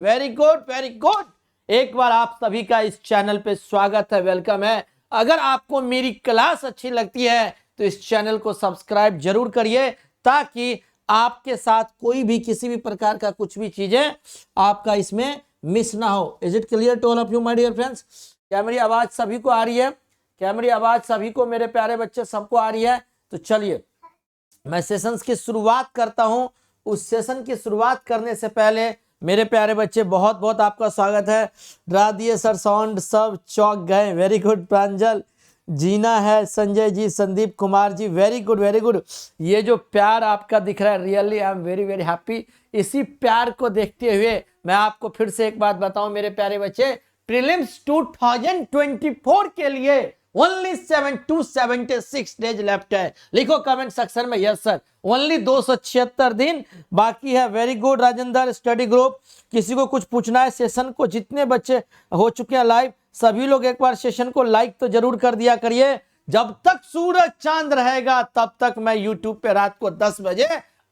Very good very good. एक बार आप सभी का इस चैनल पे स्वागत है, वेलकम है। अगर आपको मेरी क्लास अच्छी लगती है तो इस चैनल को सब्सक्राइब जरूर करिए, ताकि आपके साथ कोई भी किसी भी प्रकार का कुछ भी चीजें आपका इसमें मिस ना हो। Is it clear to all of you my dear friends? क्या मेरी आवाज सभी को आ रही है? क्या मेरी आवाज सभी को, मेरे प्यारे बच्चे सबको आ रही है? तो चलिए मैं सेशंस की शुरुआत करता हूं। उस सेशन की शुरुआत करने से पहले मेरे प्यारे बच्चे बहुत बहुत आपका स्वागत है। राधिए सर, साउंड सब चौक गए। वेरी गुड प्रांजल, जीना है, Sanjay ji, Sandeep Kumar ji, very good very good. ये जो प्यार आपका दिख रहा है, really I am very very happy. इसी प्यार को देखते हुए मैं आपको फिर से एक बात बताऊं मेरे प्यारे बच्चे, प्रीलिम्स 2024 के लिए ओनली 276 डेज लेफ्ट है। लिखो कमेंट सेक्शन में यस सर, ओनली 276 दिन बाकी है। Very good Rajendra, study group. किसी को कुछ पूछना है सेशन को, जितने बच्चे हो चुके हैं लाइव, सभी लोग एक बार सेशन को लाइक तो जरूर कर दिया करिए। जब तक सूरज चांद रहेगा तब तक मैं यूट्यूब पे रात को 10 बजे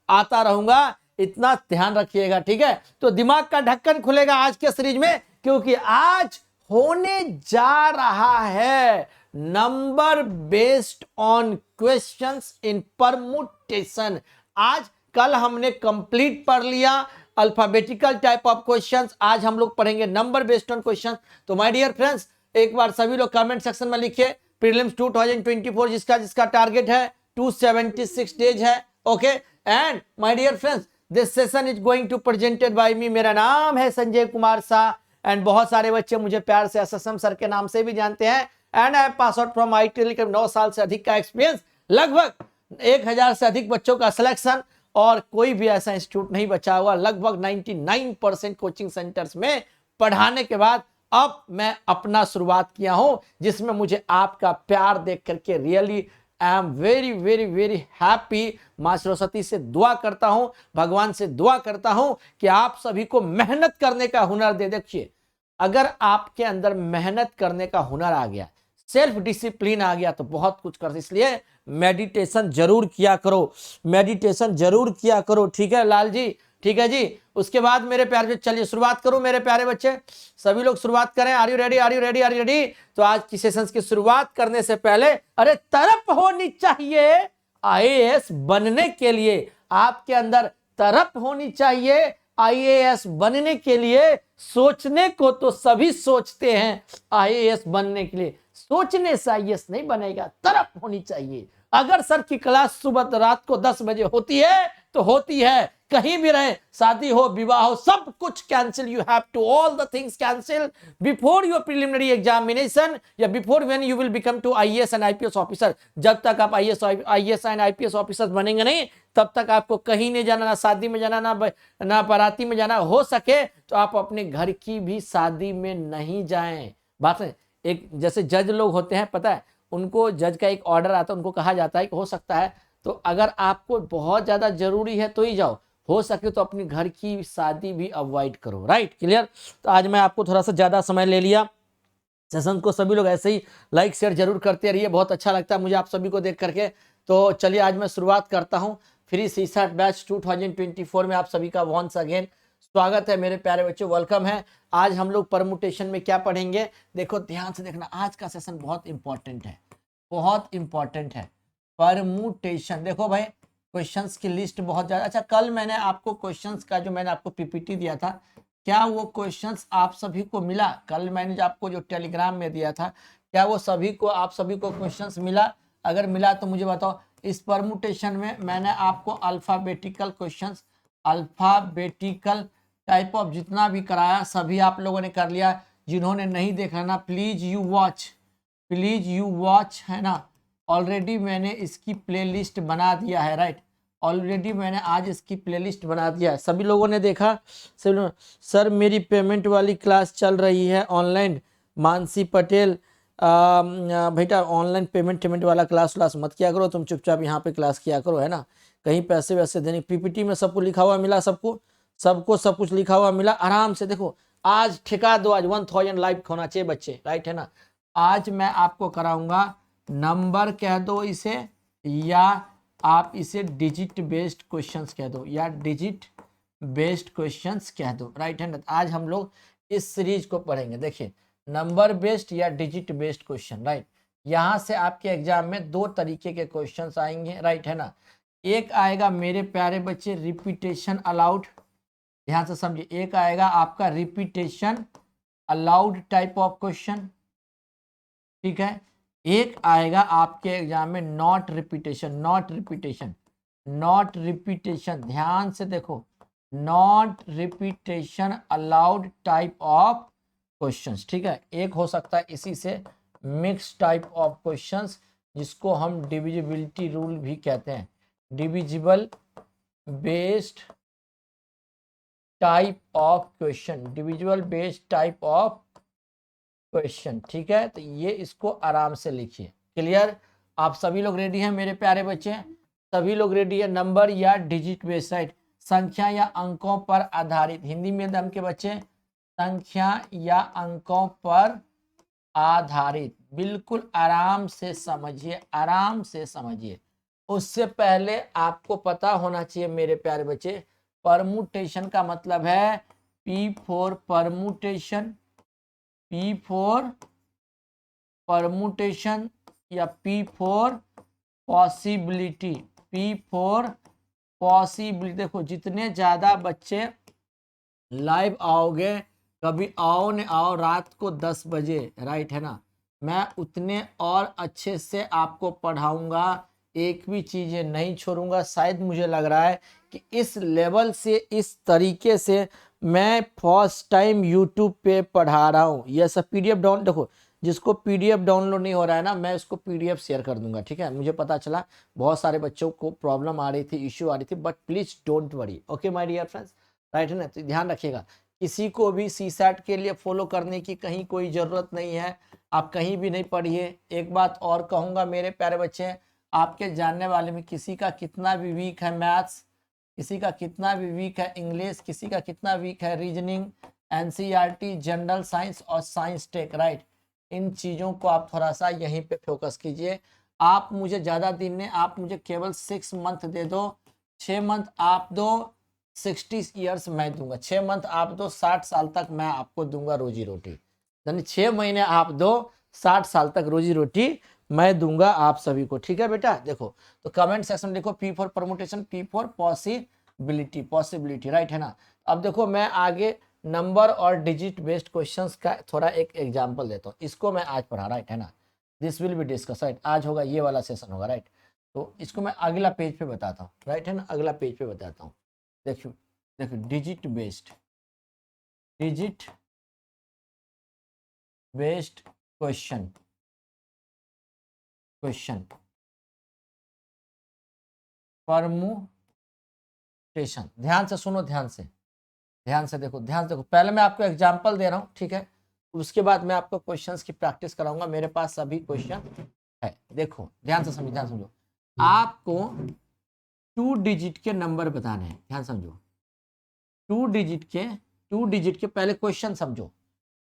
आता रहूंगा, इतना ध्यान रखिएगा, ठीक है? तो दिमाग का ढक्कन खुलेगा आज के सीरीज में, क्योंकि आज होने जा रहा है number based on questions in permutation. आज कल हमने कंप्लीट पढ़ लिया अल्फाबेटिकल टाइप ऑफ क्वेश्चंस, आज हम लोग पढ़ेंगे नंबर बेस्ड ऑन क्वेश्चन। तो माय डियर फ्रेंड्स, एक बार सभी लोग कमेंट सेक्शन में लिखिए प्रीलिम्स 2024 जिसका टारगेट है 276 डेज है। Okay and my dear friends, this session is going to presented by me. मेरा नाम है संजय कुमार शाह एंड बहुत सारे बच्चे मुझे प्यार से एसएसएम सर के नाम से भी जानते हैं। And I pass out from IT, 9 साल से अधिक का एक्सपीरियंस, लगभग 1000 से अधिक बच्चों का सिलेक्शन, और कोई भी ऐसा इंस्टीट्यूट नहीं बचा हुआ। लगभग 99% कोचिंग सेंटर्स में पढ़ाने के बाद अब मैं अपना शुरुआत किया हूं, जिसमें मुझे आपका प्यार देख करके really I am very very very happy. मां सरस्वती से दुआ करता हूं, भगवान से दुआ करता हूं कि आप सभी को मेहनत करने का हुनर दे। देखिए, अगर आपके अंदर मेहनत करने का हुनर आ गया, सेल्फ डिसिप्लिन आ गया, तो बहुत कुछ कर। इसलिए मेडिटेशन जरूर किया करो, मेडिटेशन जरूर किया करो, ठीक है लाल जी? ठीक है जी। उसके बाद मेरे प्यारे, चलिए शुरुआत करूं मेरे प्यारे बच्चे, सभी लोग शुरुआत करें। Are you ready? Are you ready? Are you ready? तो आज की सेशंस की शुरुआत करने से पहले, अरे तरफ होनी चाहिए आईएएस बनने के लिए, आपके अंदर तरफ होनी चाहिए आईएएस बनने के लिए। सोचने को तो सभी सोचते हैं, आईएएस बनने के लिए सोचने से आईएएस नहीं बनेगा, तरफ होनी चाहिए। अगर सर की क्लास सुबह रात को 10 बजे होती है तो होती है, कहीं भी रहे, शादी हो, विवाह हो, सब कुछ cancel. You have to all the things cancel before your preliminary examination, या before when you will become to IAS and IPS officer. जब तक आप आईएएस एंड आईपीएस ऑफिसर बनेंगे नहीं, तब तक आपको कहीं नहीं जाना, ना शादी में जाना, ना बाराती में जाना। हो सके तो आप अपने घर की भी शादी में नहीं जाएं। बात है, एक जैसे जज लोग होते हैं, पता है, उनको जज का एक ऑर्डर आता है, उनको कहा जाता है कि हो सकता है तो अगर आपको बहुत ज्यादा जरूरी है तो ही जाओ, हो सके तो अपने घर की शादी भी अवॉइड करो। राइट? क्लियर? तो आज मैं आपको थोड़ा सा ज्यादा समय ले लिया। सेशन को सभी लोग ऐसे ही लाइक शेयर जरूर करते रहिए, बहुत अच्छा लगता है मुझे आप सभी को देख करके। तो चलिए आज मैं शुरुआत करता हूं। फ्री सीसैट बैच 2024 में आप सभी का वंस अगेन स्वागत है मेरे प्यारे बच्चों, वेलकम है। आज हम लोग परमुटेशन में क्या पढ़ेंगे, देखो ध्यान से देखना, आज का सेशन बहुत इंपॉर्टेंट है, बहुत इंपॉर्टेंट है। परमुटेशन, देखो भाई, क्वेश्चंस की लिस्ट बहुत ज्यादा। अच्छा, कल मैंने आपको क्वेश्चंस का जो मैंने आपको पीपीटी दिया था, क्या वो क्वेश्चंस आप सभी को मिला? कल मैंने आपको जो टेलीग्राम में दिया था, क्या वो सभी को, आप सभी को क्वेश्चंस मिला? अगर मिला तो मुझे बताओ। इस परमुटेशन में मैंने आपको alphabetical questions, alphabetical type of जितना भी कराया सभी आप लोगों ने कर लिया। जिन्होंने नहीं देखा ना, please you watch, please you watch, है ना? ऑलरेडी मैंने इसकी प्लेलिस्ट बना दिया है। राइट? ऑलरेडी मैंने आज इसकी प्लेलिस्ट बना दिया है, सभी लोगों ने देखा? सर मेरी पेमेंट वाली क्लास चल रही है ऑनलाइन। मानसी पटेल, बेटा ऑनलाइन पेमेंट वाला क्लास मत किया करो, तुम चुपचाप यहाँ पे क्लास किया करो, है ना? कहीं पैसे वैसे देने, पीपीटी में सबको लिखा हुआ मिला, सबको सब कुछ लिखा हुआ मिला। आराम से देखो, आज ठिका दो, आज 1000 लाइव होना चाहिए बच्चे। राइट है ना? आज मैं आपको कराऊंगा, नंबर कह दो इसे, या आप इसे डिजिट बेस्ड क्वेश्चंस कह दो, या डिजिट बेस्ड क्वेश्चंस कह दो, राइट है ना। आज हम लोग इस सीरीज को पढ़ेंगे। देखिए, नंबर बेस्ड या डिजिट बेस्ड क्वेश्चन, राइट। यहाँ से आपके एग्जाम में दो तरीके के क्वेश्चंस आएंगे, राइट है ना। एक आएगा मेरे प्यारे बच्चे रिपीटेशन अलाउड, ध्यान से समझिए। एक आएगा आपका repetition allowed type of question, ठीक है। एक आएगा आपके एग्जाम में not repetition, not repetition, not repetition, ध्यान से देखो, not repetition allowed type of questions, ठीक है। एक हो सकता है इसी से मिक्स टाइप ऑफ क्वेश्चंस, जिसको हम डिविजिबिलिटी रूल भी कहते हैं, divisible based type of question, divisible based type of question, ठीक है। तो ये इसको आराम से लिखिए। क्लियर? आप सभी लोग रेडी हैं मेरे प्यारे बच्चे? सभी लोग रेडी है? नंबर या डिजिट बेस्ड, राइट, संख्या या अंकों पर आधारित, हिंदी मीडियम के बच्चे, संख्या या अंकों पर आधारित, बिल्कुल आराम से समझिए, आराम से समझिए। उससे पहले आपको पता होना चाहिए मेरे प्यारे बच्चे, परमुटेशन का मतलब है P for permutation, P for permutation या P for possibility, P for possibility. देखो, जितने ज्यादा बच्चे लाइव आओगे, कभी आओ न आओ रात को 10 बजे, राइट है ना, मैं उतने और अच्छे से आपको पढ़ाऊंगा, एक भी चीजें नहीं छोड़ूंगा। शायद मुझे लग रहा है कि इस लेवल से, इस तरीके से मैं फर्स्ट टाइम यूट्यूब पे पढ़ा रहा हूँ। यह सब पीडीएफ डाउन, देखो जिसको पीडीएफ डाउनलोड नहीं हो रहा है ना, मैं उसको पीडीएफ शेयर कर दूंगा, ठीक है। मुझे पता चला बहुत सारे बच्चों को प्रॉब्लम आ रही थी, इश्यू आ रही थी, but please don't worry, okay my dear friends, right है ना। तो ध्यान रखिएगा, किसी को भी सीसैट के लिए फॉलो करने की कहीं कोई ज़रूरत नहीं है, आप कहीं भी नहीं पढ़िए। एक बात और कहूँगा मेरे प्यारे बच्चे, आपके जानने वाले में किसी का कितना भी वीक है मैथ्स, किसी का कितना भी वीक है इंग्लिश, किसी का कितना वीक है रीजनिंग, एनसीईआरटी, जनरल साइंस और साइंस टेक, राइट, इन चीज़ों को आप थोड़ा सा यहीं पे फोकस कीजिए। आप मुझे ज़्यादा दिन में, आप मुझे केवल 6 मंथ दे दो, 6 मंथ आप दो, 60 ईयर्स मैं दूंगा, 6 मंथ आप दो, 60 साल तक मैं आपको दूंगा रोजी रोटी, यानी 6 महीने आप दो, 60 साल तक रोजी रोटी मैं दूंगा आप सभी को, ठीक है बेटा। देखो, तो कमेंट सेक्शन में देखो, P for permutation, P for possibility, possibility, right है ना। अब देखो, मैं आगे नंबर और डिजिट बेस्ड क्वेश्चंस का थोड़ा एक एग्जांपल देता हूँ, इसको मैं आज पढ़ा, राइट है ना। This will be discuss, right, आज होगा ये वाला सेशन होगा, राइट। तो इसको मैं अगला पेज पे बताता हूँ, राइट है ना, अगला पेज पे बताता हूँ। देखियो, देखो, डिजिट बेस्ड क्वेश्चन, परमुटेशन, ध्यान से सुनो, ध्यान से देखो, ध्यान से देखो। पहले मैं आपको एग्जांपल दे रहा हूँ, ठीक है, उसके बाद मैं आपको क्वेश्चंस की प्रैक्टिस कराऊंगा। मेरे पास सभी क्वेश्चन है, देखो ध्यान से समझो, ध्यान समझो। आपको 2 डिजिट के नंबर बताने हैं, ध्यान समझो। 2 डिजिट के पहले क्वेश्चन समझो,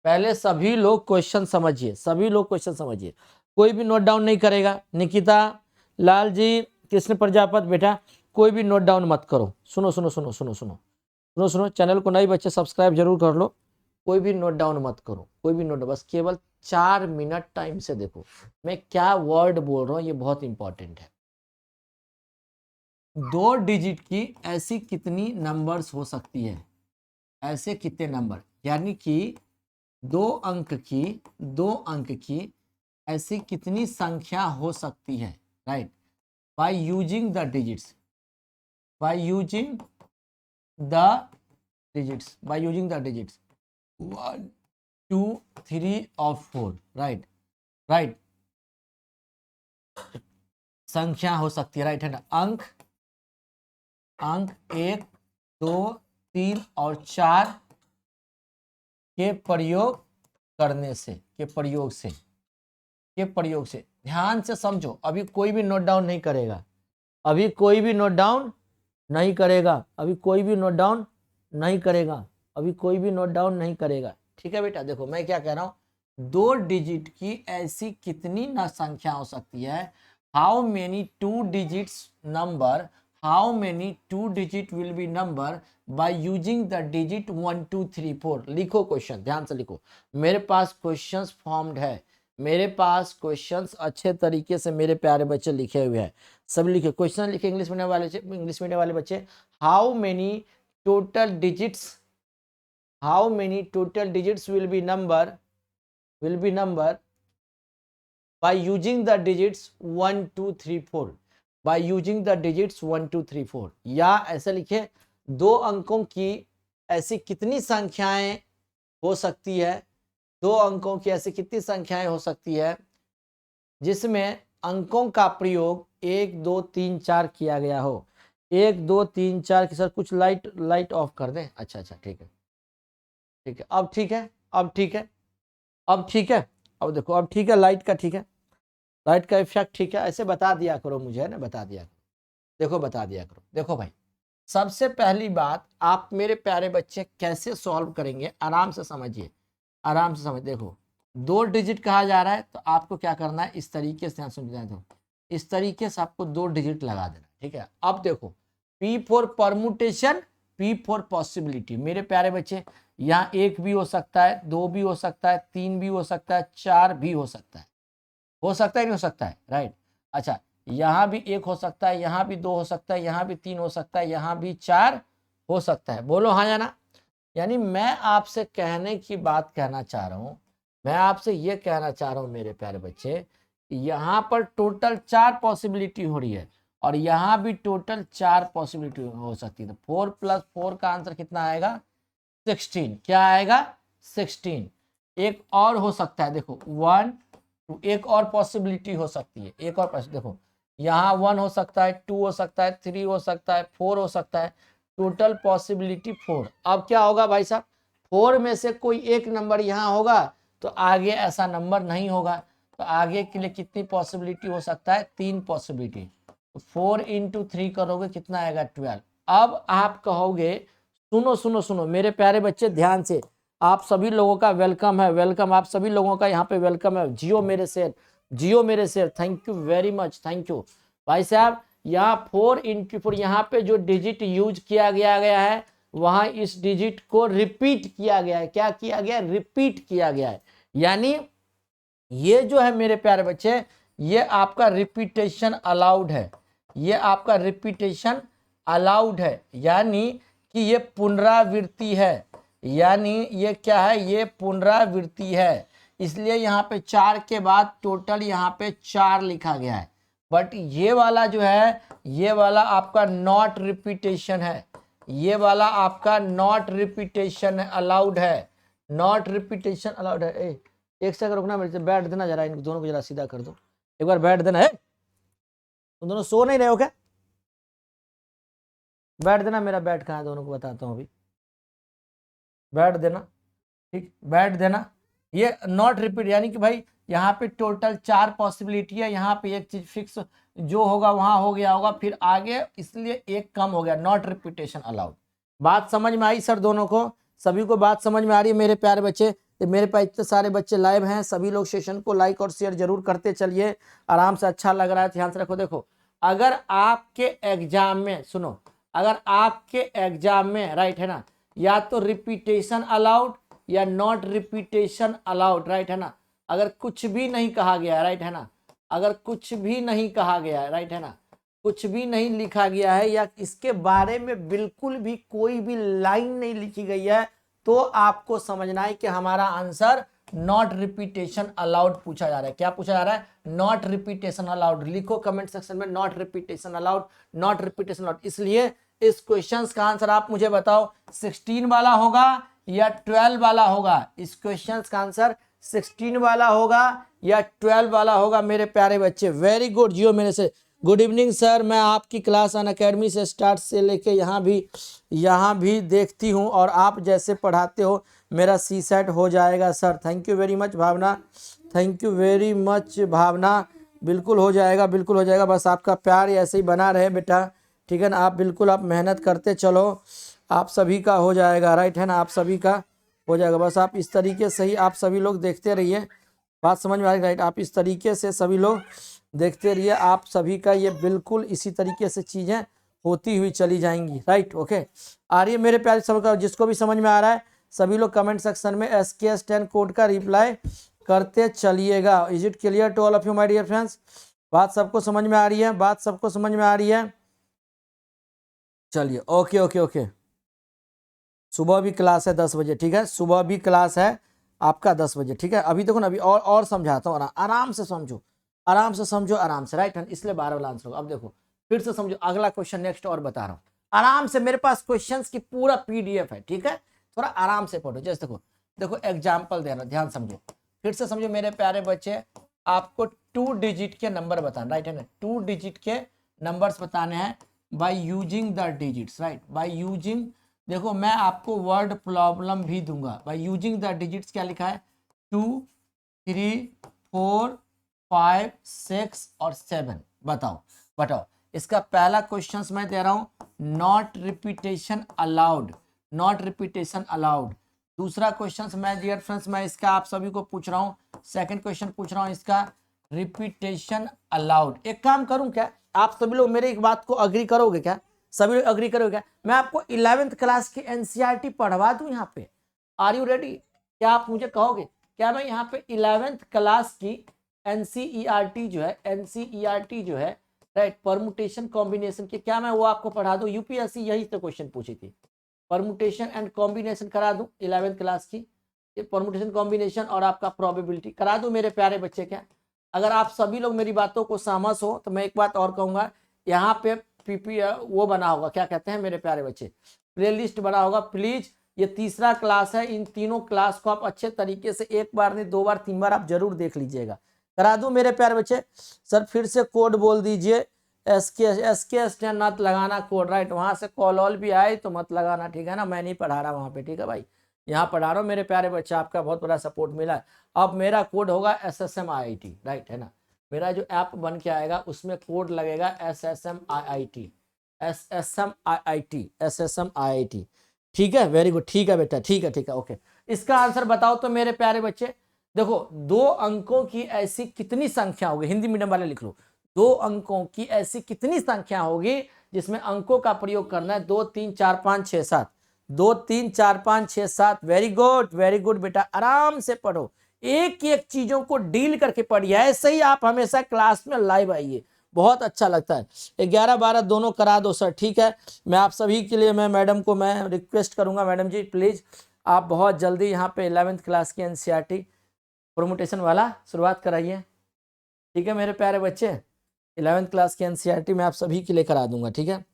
पहले सभी लोग क्वेश्चन समझिए, सभी लोग क्वेश्चन समझिए, कोई भी नोट डाउन नहीं करेगा। निकिता, लाल जी, कृष्ण प्रजापत, बेटा कोई भी नोट डाउन मत करो। सुनो सुनो सुनो सुनो सुनो सुनो सुनो, चैनल को नए बच्चे सब्सक्राइब जरूर कर लो। कोई भी नोट डाउन मत करो, कोई भी नोट, बस केवल 4 मिनट टाइम से देखो मैं क्या वर्ड बोल रहा हूँ, ये बहुत इंपॉर्टेंट है। 2 डिजिट की ऐसी कितनी नंबर्स हो सकती है, ऐसे कितने नंबर, यानी कि 2 अंक की ऐसी कितनी संख्या हो सकती है, right, by using the digits, by using the digits, by using the digits 1 2 3 और 4, राइट, राइट, संख्या हो सकती है, राइट है ना। अंक 1 2 3 और 4 के प्रयोग करने से, के प्रयोग से, ध्यान से समझो। अभी कोई भी नोट डाउन नहीं करेगा, अभी कोई भी नोट डाउन नहीं करेगा, अभी कोई भी नोट डाउन नहीं करेगा, अभी कोई भी नोट डाउन नहीं करेगा, ठीक है बेटा। देखो मैं क्या कह रहा हूं, 2 डिजिट की ऐसी कितनी न संख्या हो सकती है, how many 2 digits number, how many 2 digit will be number by using the digit 1 2 3 4। लिखो क्वेश्चन, ध्यान से लिखो। मेरे पास क्वेश्चंस फॉर्म्ड है, मेरे पास क्वेश्चंस अच्छे तरीके से मेरे प्यारे बच्चे लिखे हुए हैं। सब लिखे क्वेश्चन, लिखे इंग्लिश मीडियम वाले बच्चे। How many total digits, how many total digits will be number by using the digits 1 2 3 4, by using the digits 1 2 3 4। या ऐसे लिखे, दो अंकों की ऐसी कितनी संख्याएं हो सकती है, दो अंकों की ऐसी कितनी संख्याएं हो सकती है जिसमें अंकों का प्रयोग 1 2 3 4 किया गया हो। 1 2 3 4 की, सर कुछ लाइट ऑफ कर दें। अच्छा ठीक है, अब ठीक है, अब ठीक है, अब ठीक है। अब देखो, अब ठीक है, लाइट का ठीक है, लाइट का इफेक्ट ठीक है। ऐसे बता दिया करो मुझे ना, बता दिया करो, देखो बता दिया करो। देखो भाई, सबसे पहली बात, आप मेरे प्यारे बच्चे कैसे सॉल्व करेंगे, आराम से समझिए, आराम से समझ। देखो 2 डिजिट कहा जा रहा है, तो आपको क्या करना है, इस तरीके से सुन जाए, तो इस तरीके से आपको 2 डिजिट लगा देना, ठीक है। अब देखो P for permutation, P for possibility. मेरे प्यारे बच्चे, यहाँ 1 भी हो सकता है, 2 भी हो सकता है, 3 भी हो सकता है, 4 भी हो सकता है, हो सकता है नहीं हो सकता है, राइट। अच्छा, यहाँ भी 1 हो सकता है, यहाँ भी 2 हो सकता है, यहाँ भी 3 हो सकता है, यहाँ भी 4 हो सकता है। बोलो हाँ या ना। यानी मैं आपसे कहने की बात कहना चाह रहा हूँ, मैं आपसे ये कहना चाह रहा हूँ मेरे प्यारे बच्चे, यहाँ पर टोटल 4 पॉसिबिलिटी हो रही है और यहाँ भी टोटल 4 पॉसिबिलिटी हो सकती है। तो 4 + 4 का आंसर कितना आएगा, 16। क्या आएगा, 16। एक और हो सकता है, देखो 1 2, एक और पॉसिबिलिटी हो सकती है, एक और देखो, यहाँ 1 हो सकता है, 2 हो सकता है, 3 हो सकता है, 4 हो सकता है, टोटल पॉसिबिलिटी 4। अब क्या होगा भाई साहब, 4 में से कोई एक नंबर यहाँ होगा तो आगे ऐसा नंबर नहीं होगा, तो आगे के लिए कितनी पॉसिबिलिटी हो सकता है, 3 पॉसिबिलिटी। 4 × 3 करोगे कितना आएगा, 12। अब आप कहोगे, सुनो सुनो सुनो मेरे प्यारे बच्चे, ध्यान से, आप सभी लोगों का वेलकम है, वेलकम, आप सभी लोगों का यहाँ पे वेलकम है। जियो मेरे शेर, जियो मेरे शेर, thank you very much, thank you भाई साहब। यहाँ 4 × 4, यहाँ पे जो डिजिट यूज किया गया है, वहां इस डिजिट को रिपीट किया गया है। क्या किया गया, रिपीट किया गया है। यानी ये जो है मेरे प्यारे बच्चे, ये आपका रिपीटेशन अलाउड है, ये आपका रिपीटेशन अलाउड है, यानी कि ये पुनरावृत्ति है, यानी ये क्या है, ये पुनरावृत्ति है। इसलिए यहाँ पे 4 के बाद टोटल यहाँ पे 4 लिखा गया है। बट ये वाला जो है, ये वाला आपका नॉट रिपीटेशन है, ये वाला आपका नॉट रिपीटेशन अलाउड है, नॉट रिपीटेशन अलाउड है। एक सेकंड रुकना, मेरे से बैठ देना जरा, इन दोनों को जरा सीधा कर दो, एक बार बैठ देना है। तुम दोनों सो नहीं रहे हो क्या, बैठ देना। मेरा बैठ कहाँ है, दोनों को बताता हूँ अभी, बैठ देना, ठीक, बैठ देना। ये नॉट रिपीट, यानी कि भाई यहाँ पे टोटल 4 पॉसिबिलिटी है, यहाँ पे एक चीज फिक्स जो होगा वहां हो गया होगा, फिर आगे इसलिए एक कम हो गया, नॉट रिपीटेशन अलाउड। बात समझ में आई सर, दोनों को, सभी को बात समझ में आ रही है मेरे प्यारे बच्चे। तो मेरे पास इतने सारे बच्चे लाइव हैं, सभी लोग सेशन को लाइक और शेयर जरूर करते चलिए, आराम से, अच्छा लग रहा है, ध्यान से रखो। देखो, अगर आपके एग्जाम में, सुनो, अगर आपके एग्जाम में, राइट है ना, या तो रिपीटेशन अलाउड या नॉट रिपीटेशन अलाउड, राइट है ना, अगर कुछ भी नहीं कहा गया है, राइट है ना, अगर कुछ भी नहीं कहा गया है, राइट है ना, कुछ भी नहीं लिखा गया है, या इसके बारे में बिल्कुल भी कोई भी लाइन नहीं लिखी गई है, तो आपको समझना है कि हमारा आंसर नॉट रिपीटेशन अलाउड पूछा जा रहा है। क्या पूछा जा रहा है, नॉट रिपीटेशन अलाउड। लिखो कमेंट सेक्शन में, not repetition allowed, not repetition allowed. इसलिए इस क्वेश्चन का आंसर आप मुझे बताओ, 16 वाला होगा या 12 वाला होगा। इस क्वेश्चन का आंसर 16 वाला होगा या 12 वाला होगा मेरे प्यारे बच्चे। वेरी गुड, जियो मेरे से, गुड इवनिंग सर, मैं आपकी क्लास अनअकैडमी से स्टार्ट से लेके यहाँ भी देखती हूँ और आप जैसे पढ़ाते हो मेरा CSET हो जाएगा sir. Thank you very much Bhavana, thank you very much Bhavana, बिल्कुल हो जाएगा, बिल्कुल हो जाएगा। बस आपका प्यार ऐसे ही बना रहे बेटा, ठीक है ना, आप बिल्कुल आप मेहनत करते चलो, आप सभी का हो जाएगा, राइट है ना, आप सभी का हो जाएगा। बस आप इस तरीके से ही आप सभी लोग देखते रहिए, बात समझ में आ रही, राइट, आप इस तरीके से सभी लोग देखते रहिए, आप सभी का ये बिल्कुल इसी तरीके से चीज़ें होती हुई चली जाएंगी, राइट। ओके, आ रही है मेरे प्यारे सब, जिसको भी समझ में आ रहा है सभी लोग कमेंट सेक्शन में SKS10 कोड का रिप्लाई करते चलिएगा। Is it clear to all of you my dear friends? बात सबको समझ में आ रही है? बात सबको समझ में आ रही है? चलिए, ओके ओके ओके। सुबह भी क्लास है 10 बजे, ठीक है, सुबह भी क्लास है आपका 10 बजे, ठीक है। अभी देखो ना, अभी और समझाता हूँ, आराम से समझो, आराम से समझो, आराम से, राइट। इसलिए 12 वाला आंसर होगा। अब देखो फिर से समझो, अगला क्वेश्चन नेक्स्ट और बता रहा हूँ आराम से। मेरे पास क्वेश्चंस की पूरा PDF है, ठीक है, थोड़ा आराम से पढ़ो। जैसे देखो देखो एग्जाम्पल दे रहा हूं, ध्यान समझो, फिर से समझो मेरे प्यारे बच्चे। आपको 2 डिजिट के नंबर बताना, राइट है ना, 2 डिजिट के नंबर्स बताने हैं by using the digits, right, by using. देखो मैं आपको वर्ड प्रॉब्लम भी दूंगा। बाय यूजिंग द डिजिट्स क्या लिखा है? 2, 3, 4, 5, 6 और 7। बताओ बताओ। इसका पहला क्वेश्चन मैं दे रहा हूं, not repetition allowed, not repetition allowed. दूसरा क्वेश्चन मैं डियर फ्रेंड्स मैं इसका आप सभी को पूछ रहा हूं, सेकंड क्वेश्चन पूछ रहा हूं इसका, रिपीटेशन अलाउड। एक काम करूं क्या, आप सभी लोग मेरे एक बात को अग्री करोगे क्या? सभी लोग अग्री करोगे क्या? मैं आपको 11th क्लास की NCERT पढ़वा दूं यहाँ पे। Are you ready? क्या आप मुझे कहोगे क्या मैं यहाँ पे 11th क्लास की NCERT जो है, NCERT जो है, राइट, परमुटेशन कॉम्बिनेशन के, क्या मैं वो आपको पढ़ा दूं? UPSC यही तो क्वेश्चन पूछी थी, परमुटेशन एंड कॉम्बिनेशन करा दूं 11th क्लास की, परमुटेशन कॉम्बिनेशन और आपका प्रोबेबिलिटी करा दूं मेरे प्यारे बच्चे? क्या अगर आप सभी लोग मेरी बातों को सहमत हो तो मैं एक बात और कहूंगा, यहाँ पे PP वो बना होगा, क्या कहते हैं मेरे प्यारे बच्चे, प्लेलिस्ट बना होगा। प्लीज ये तीसरा क्लास है, इन तीनों क्लास को आप अच्छे तरीके से एक बार नहीं 2 बार 3 बार आप जरूर देख लीजिएगा। करा दूं मेरे प्यारे बच्चे? सर फिर से कोड बोल दीजिए, SKS10 मत लगाना कोड, राइट। वहां से कॉल भी आए तो मत लगाना, ठीक है ना, मैं नहीं पढ़ा रहा वहां पे, ठीक है भाई, यहाँ पढ़ा रहा हूँ मेरे प्यारे बच्चे, आपका बहुत बड़ा सपोर्ट मिला है। अब मेरा कोड होगा SSM IIT, राइट है ना, मेरा जो ऐप बन के आएगा उसमें कोड लगेगा SSM IIT, SSM IIT, SSM IIT, ठीक है, वेरी गुड, ठीक है बेटा, ठीक है ठीक है, ओके। इसका आंसर बताओ तो मेरे प्यारे बच्चे। देखो 2 अंकों की ऐसी कितनी संख्या होगी, हिंदी मीडियम वाले लिख लो, 2 अंकों की ऐसी कितनी संख्या होगी जिसमें अंकों का प्रयोग करना है? 2, 3, 4, 5, 6, 7, 2, 3, 4, 5, 6, 7। वेरी गुड बेटा, आराम से पढ़ो, एक एक चीजों को डील करके पढ़िए। ऐसे ही आप हमेशा क्लास में लाइव आइए, बहुत अच्छा लगता है। 11, 12 दोनों करा दो सर, ठीक है। मैं आप सभी के लिए मैं मैडम को मैं रिक्वेस्ट करूंगा, मैडम जी प्लीज आप बहुत जल्दी यहाँ पे 11th क्लास की NCERT प्रोमोटेशन वाला शुरुआत कराइए, ठीक है मेरे प्यारे बच्चे। 11th क्लास की NCERT मैं आप सभी के लिए करा दूंगा, ठीक है।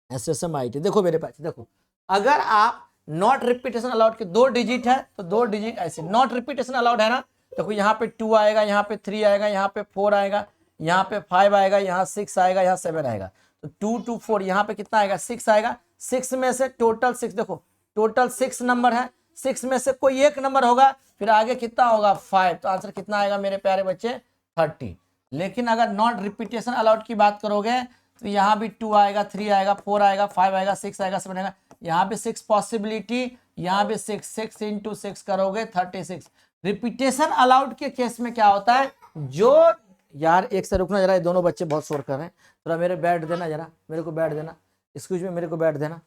SSM IIT देखो मेरे पास, देखो अगर आप नॉट रिपीटेशन अलाउड के 2 डिजिट है तो 2 डिजिट ऐसे नॉट रिपीटेशन अलाउड है ना, देखो यहाँ पे 2 आएगा, यहाँ पे 3 आएगा, यहाँ पे 4 आएगा, यहाँ पे 5 आएगा, यहाँ 6 आएगा, यहाँ 7 आएगा, तो 2, 2, 4 यहाँ पे कितना आएगा? 6 आएगा। 6 में से टोटल 6, देखो टोटल 6 नंबर है, 6 में से कोई एक नंबर होगा, फिर आगे कितना होगा? 5, तो आंसर कितना आएगा मेरे प्यारे बच्चे? 30। लेकिन अगर नॉट रिपीटेशन अलाउड की बात करोगे तो यहाँ भी 2 आएगा, 3 आएगा, 4 आएगा, 5 आएगा, 6 आएगा, 7 आएगा, यहाँ भी 6 पॉसिबिलिटी, यहाँ भी 6, 6 इंटू 6 करोगे 36। रिपीटेशन अलाउड के केस में क्या होता है? जो यार एक से रुकना जरा, ये दोनों बच्चे बहुत शोर कर रहे हैं, थोड़ा मेरे बैठ देना जरा, मेरे को बैठ देना, एक्सक्यूज में मेरे को बैठ देना,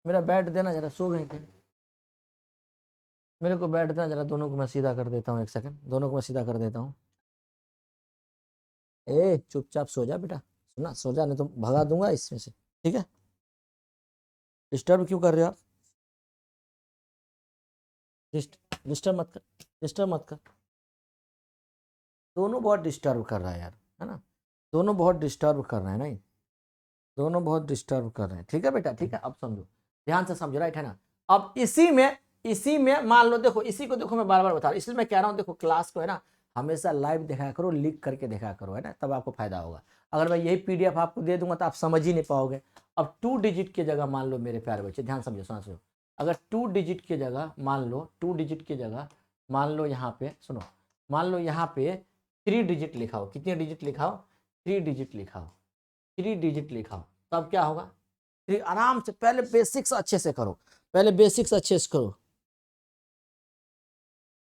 मेरा बैठ देना जरा, सो गए थे, मेरे को बैठ देना जरा, दोनों को मैं सीधा कर देता हूँ, एक सेकंड, दोनों को मैं सीधा कर देता हूँ। ए चुपचाप सो जा बेटा, सुना, सो जा, नहीं तो भगा दूंगा इसमें से, ठीक है। डिस्टर्ब क्यों कर रहे हो आप? डिस्टर्ब मत कर, डिस्टर्ब मत कर। दोनों बहुत डिस्टर्ब कर रहा है यार, है ना, दोनों बहुत डिस्टर्ब कर रहे हैं, नहीं दोनों बहुत डिस्टर्ब कर रहे हैं, ठीक है बेटा, ठीक है। अब समझो, ध्यान से समझो, राइट है ना। अब इसी में मान लो, देखो इसी को देखो मैं बार बार बता रहा हूँ, इसलिए मैं कह रहा हूँ देखो क्लास को है ना हमेशा लाइव देखा करो, लिख करके देखा करो, है ना, तब आपको फायदा होगा। अगर मैं यही PDF आपको दे दूंगा तो आप समझ ही नहीं पाओगे। अब 2 डिजिट की जगह मान लो मेरे प्यारे बच्चे, ध्यान समझो, समझो, अगर 2 डिजिट की जगह मान लो, 2 डिजिट की जगह मान लो यहाँ पे सुनो, मान लो यहाँ पे 3 डिजिट लिखा हो, कितने डिजिट लिखा हो? 3 डिजिट लिखा हो, 3 डिजिट लिखा हो, तब क्या होगा? आराम से पहले बेसिक्स अच्छे से करो, पहले बेसिक्स अच्छे से करो।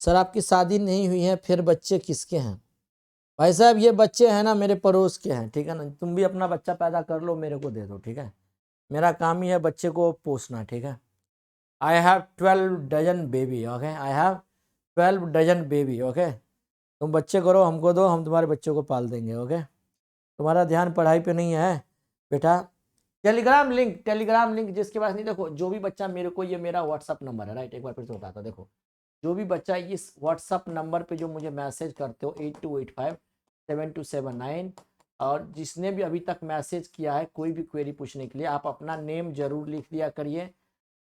सर आपकी शादी नहीं हुई है फिर बच्चे किसके हैं? भाई साहब ये बच्चे हैं ना मेरे पड़ोस के हैं, ठीक है ना, तुम भी अपना बच्चा पैदा कर लो, मेरे को दे दो, ठीक है, मेरा काम ही है बच्चे को पोसना, ठीक है। I have 12 dozen baby, okay, I have 12 dozen baby, okay. तुम बच्चे करो, हमको दो, हम तुम्हारे बच्चों को पाल देंगे, ओके। तुम्हारा ध्यान पढ़ाई पे नहीं है बेटा। टेलीग्राम लिंक जिसके पास नहीं, देखो जो भी बच्चा मेरे को, ये मेरा व्हाट्सअप नंबर है, राइट, एक बार फिर से बताता, देखो जो भी बच्चा इस व्हाट्सअप नंबर पे जो मुझे मैसेज करते हो 82857279, और जिसने भी अभी तक मैसेज किया है कोई भी क्वेरी पूछने के लिए, आप अपना नेम जरूर लिख दिया करिए,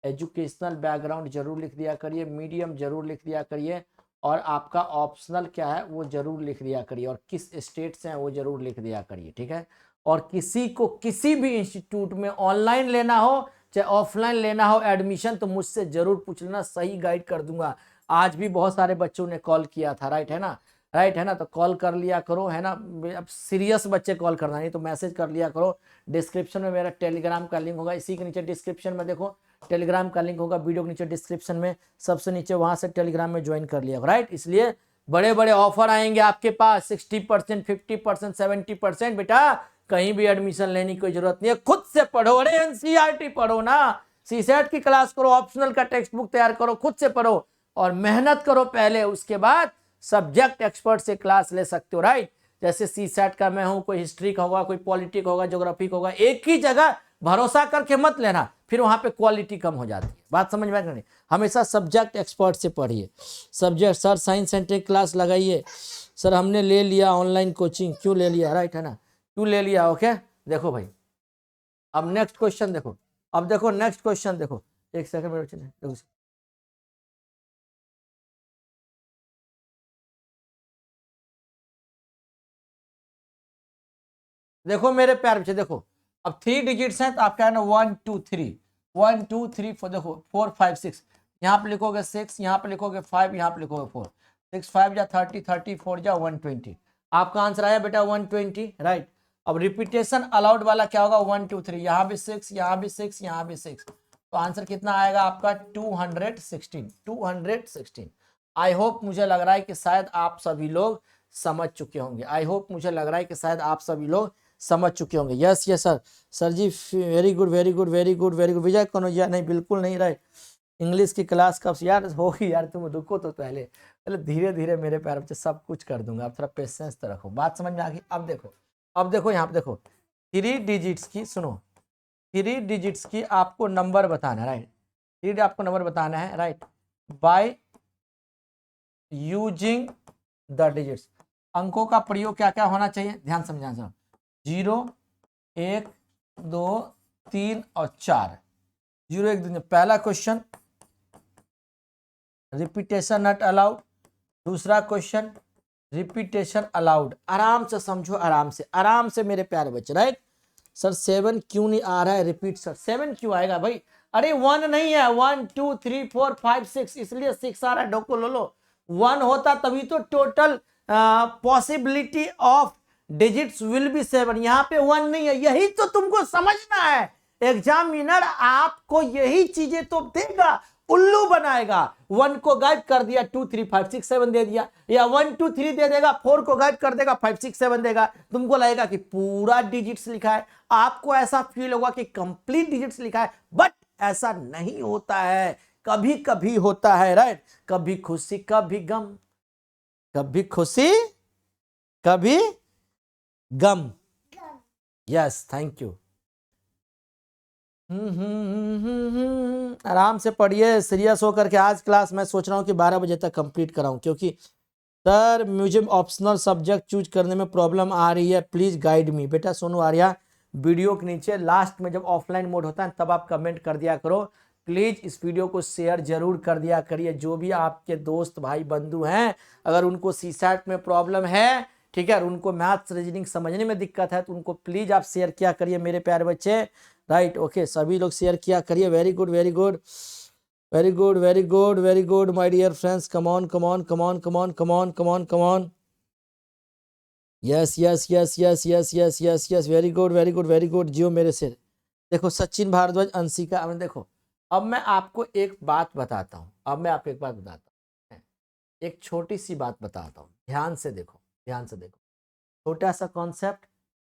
एजुकेशनल बैकग्राउंड जरूर लिख दिया करिए, मीडियम जरूर लिख दिया करिए, और आपका ऑप्शनल क्या है वो जरूर लिख दिया करिए, और किस स्टेट से हैं वो जरूर लिख दिया करिए, ठीक है। और किसी को किसी भी इंस्टीट्यूट में ऑनलाइन लेना हो चाहे ऑफलाइन लेना हो एडमिशन, तो मुझसे जरूर पूछ लेना, सही गाइड कर दूंगा। आज भी बहुत सारे बच्चों ने कॉल किया था, राइट है ना, राइट है ना, तो कॉल कर लिया करो, है ना। अब सीरियस बच्चे कॉल करना, नहीं तो मैसेज कर लिया करो। डिस्क्रिप्शन में मेरा टेलीग्राम का लिंक होगा, इसी के नीचे डिस्क्रिप्शन में देखो टेलीग्राम का लिंक होगा, वीडियो के नीचे डिस्क्रिप्शन में सबसे नीचे, वहां से टेलीग्राम में ज्वाइन कर लिया, राइट। इसलिए बड़े बड़े ऑफर आएंगे आपके पास, 60%, 50%, 70%, बेटा कहीं भी एडमिशन लेने की कोई जरूरत नहीं है, खुद से पढ़ो, अरे एनसीईआरटी पढ़ो ना, सीसेट की क्लास करो, ऑप्शनल का टेक्स्ट बुक तैयार करो, खुद से पढ़ो और मेहनत करो पहले, उसके बाद सब्जेक्ट एक्सपर्ट से क्लास ले सकते हो, राइट। जैसे सीसेट का मैं हूं, कोई हिस्ट्री का होगा, कोई पॉलिटिक होगा, ज्योग्राफी का होगा, एक ही जगह भरोसा करके मत लेना, फिर वहां पे क्वालिटी कम हो जाती है, बात समझ में नहीं। हमेशा सब्जेक्ट एक्सपर्ट से पढ़िए, subject, sir science centre class लगाइए, सर हमने ले लिया ऑनलाइन कोचिंग, क्यों ले लिया, राइट है ना, क्यों ले लिया, ओके। देखो भाई अब नेक्स्ट क्वेश्चन देखो, अब देखो नेक्स्ट क्वेश्चन देखो, एक सेकंड में देखो, देखो मेरे प्यार बच्चे, देखो अब 3 डिजिट्स हैं तो आपका है ना 1 2 3, 1 2 3 4, देखो 4 5 6, यहाँ पे लिखोगे 6, यहाँ पे लिखोगे 5, यहाँ पे लिखोगे 4, 6 5 जा 30, 34 जा 120, आपका आंसर आया बेटा 120, राइट। अब रिपीटेशन अलाउड वाला क्या होगा, 1 2 3, यहाँ भी 6, यहाँ भी 6, यहाँ भी 6, तो आंसर कितना आएगा आपका 216, 216। आई होप, मुझे लग रहा है कि शायद आप सभी लोग समझ चुके होंगे, आई होप मुझे लग रहा है कि शायद आप सभी लोग समझ चुके होंगे। Yes yes sir, sir ji very good very good very good very good. Vijay Kanaujia, नहीं बिल्कुल नहीं, राइट। इंग्लिश की क्लास कब यार होगी यार, तुम रुको तो पहले, धीरे धीरे मेरे प्यार बच्चे सब कुछ कर दूंगा, आप थोड़ा पेशेंस तो रखो, बात समझ में आ गई। अब देखो, अब देखो यहाँ पे देखो, 3 डिजिट्स की, सुनो 3 डिजिट्स की आपको नंबर बताना है, राइट, 3 आपको नंबर बताना है, right, by using the digits. अंकों का प्रयोग क्या क्या होना चाहिए, ध्यान समझाना, 0 1 2 3 और 4, 0 1 2। पहला क्वेश्चन रिपीटेशन नॉट अलाउड, दूसरा क्वेश्चन रिपीटेशन अलाउड। आराम से समझो, आराम से मेरे प्यारे बच्चे, राइट। सर 7 क्यों नहीं आ रहा है रिपीट, सर 7 क्यों आएगा भाई, अरे 1 नहीं है, 1 2 3 4 5 6, इसलिए 6 आ रहा है, डोको लो लो। 1 होता तभी तो total possibility of digits will be 7, यहाँ पे 1 नहीं है, यही तो तुमको समझना है। एग्जामिनर आपको यही चीजें तो देगा, उल्लू बनाएगा। 1 को गाइड कर दिया, 2 3 5 6 7 दे दिया, या 1 2 3 दे देगा, 4 को गाइड कर देगा, 5 6 7 देगा, तुमको लगेगा कि पूरा डिजिट्स लिखा है, आपको ऐसा फील होगा कि कंप्लीट डिजिट्स लिखा है, बट ऐसा नहीं होता है, कभी कभी होता है, राइट। कभी खुशी कभी गम, कभी खुशी कभी गम, यस थैंक यू। आराम से पढ़िए, सीरियस होकर के। आज क्लास मैं सोच रहा हूँ कि 12 बजे तक कंप्लीट कराऊं, क्योंकि सर मुझे ऑप्शनल सब्जेक्ट चूज करने में प्रॉब्लम आ रही है, प्लीज गाइड मी। बेटा सोनू आर्या, वीडियो के नीचे लास्ट में जब ऑफलाइन मोड होता है तब आप कमेंट कर दिया करो, प्लीज इस वीडियो को शेयर जरूर कर दिया करिए। जो भी आपके दोस्त भाई बंधु हैं, अगर उनको सीसैट में प्रॉब्लम है, ठीक है, और उनको मैथ्स रीजनिंग समझने में दिक्कत है, तो उनको प्लीज आप शेयर किया करिए मेरे प्यारे बच्चे, राइट। ओके, सभी लोग शेयर किया करिए, very good very good very good very good very good my dear friends, come on come on come on come on come on come on come on, yes yes yes yes yes yes yes yes, very good very good very good. जियो मेरे से, देखो सचिन भारद्वाज, अंशिका, देखो अब मैं आपको एक बात बताता हूँ, अब मैं आपको एक बात बताता हूँ, एक छोटी सी बात बताता हूँ, ध्यान से देखो, ध्यान से देखो। छोटा सा कॉन्सेप्ट,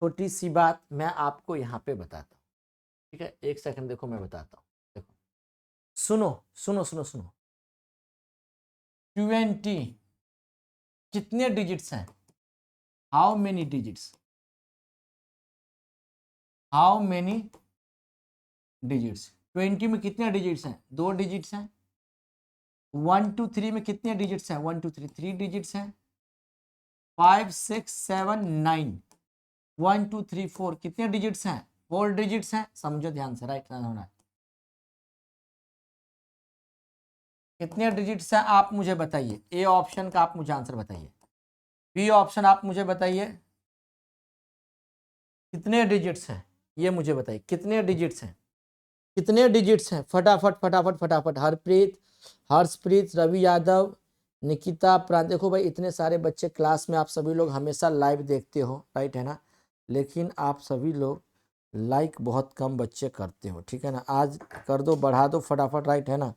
छोटी सी बात मैं आपको यहाँ पे बताता हूँ, ठीक है। एक सेकंड देखो, मैं बताता हूँ। देखो, सुनो सुनो सुनो सुनो। 20 कितने डिजिट्स हैं? How many digits? How many digits? 20 में कितने डिजिट्स हैं? 2 डिजिट्स हैं। 1 2 3 में कितने डिजिट्स हैं? 1 2 3 3 डिजिट्स हैं। 5 6 7 9 1 2 3 4 कितने डिजिट्स हैं? 4 डिजिट्स हैं। समझो ध्यान से, राइट होना। कितने डिजिट्स हैं आप मुझे बताइए। ए ऑप्शन का आप मुझे आंसर बताइए। बी ऑप्शन आप मुझे बताइए कितने डिजिट्स हैं, ये मुझे बताइए कितने डिजिट्स हैं, कितने डिजिट्स हैं? फटाफट फटाफट फटाफट। हरप्रीत, हर्षप्रीत, रवि यादव, निकिता, प्रांत। देखो भाई, इतने सारे बच्चे क्लास में, आप सभी लोग हमेशा लाइव देखते हो, राइट है ना, लेकिन आप सभी लोग लाइक बहुत कम बच्चे करते हो, ठीक है ना। आज कर दो, बढ़ा दो फटाफट, राइट है ना।